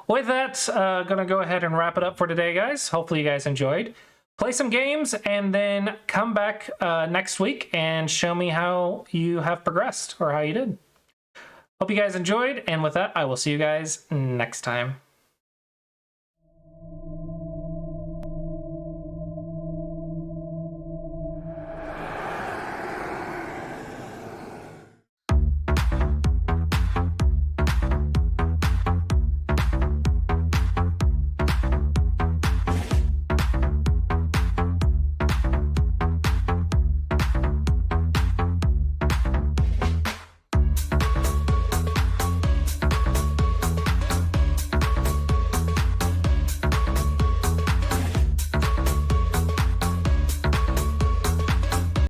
With that, gonna go ahead and wrap it up for today, guys. Hopefully you guys enjoyed. Play some games and then come back next week and show me how you have progressed or how you did. Hope you guys enjoyed, and with that, I will see you guys next time.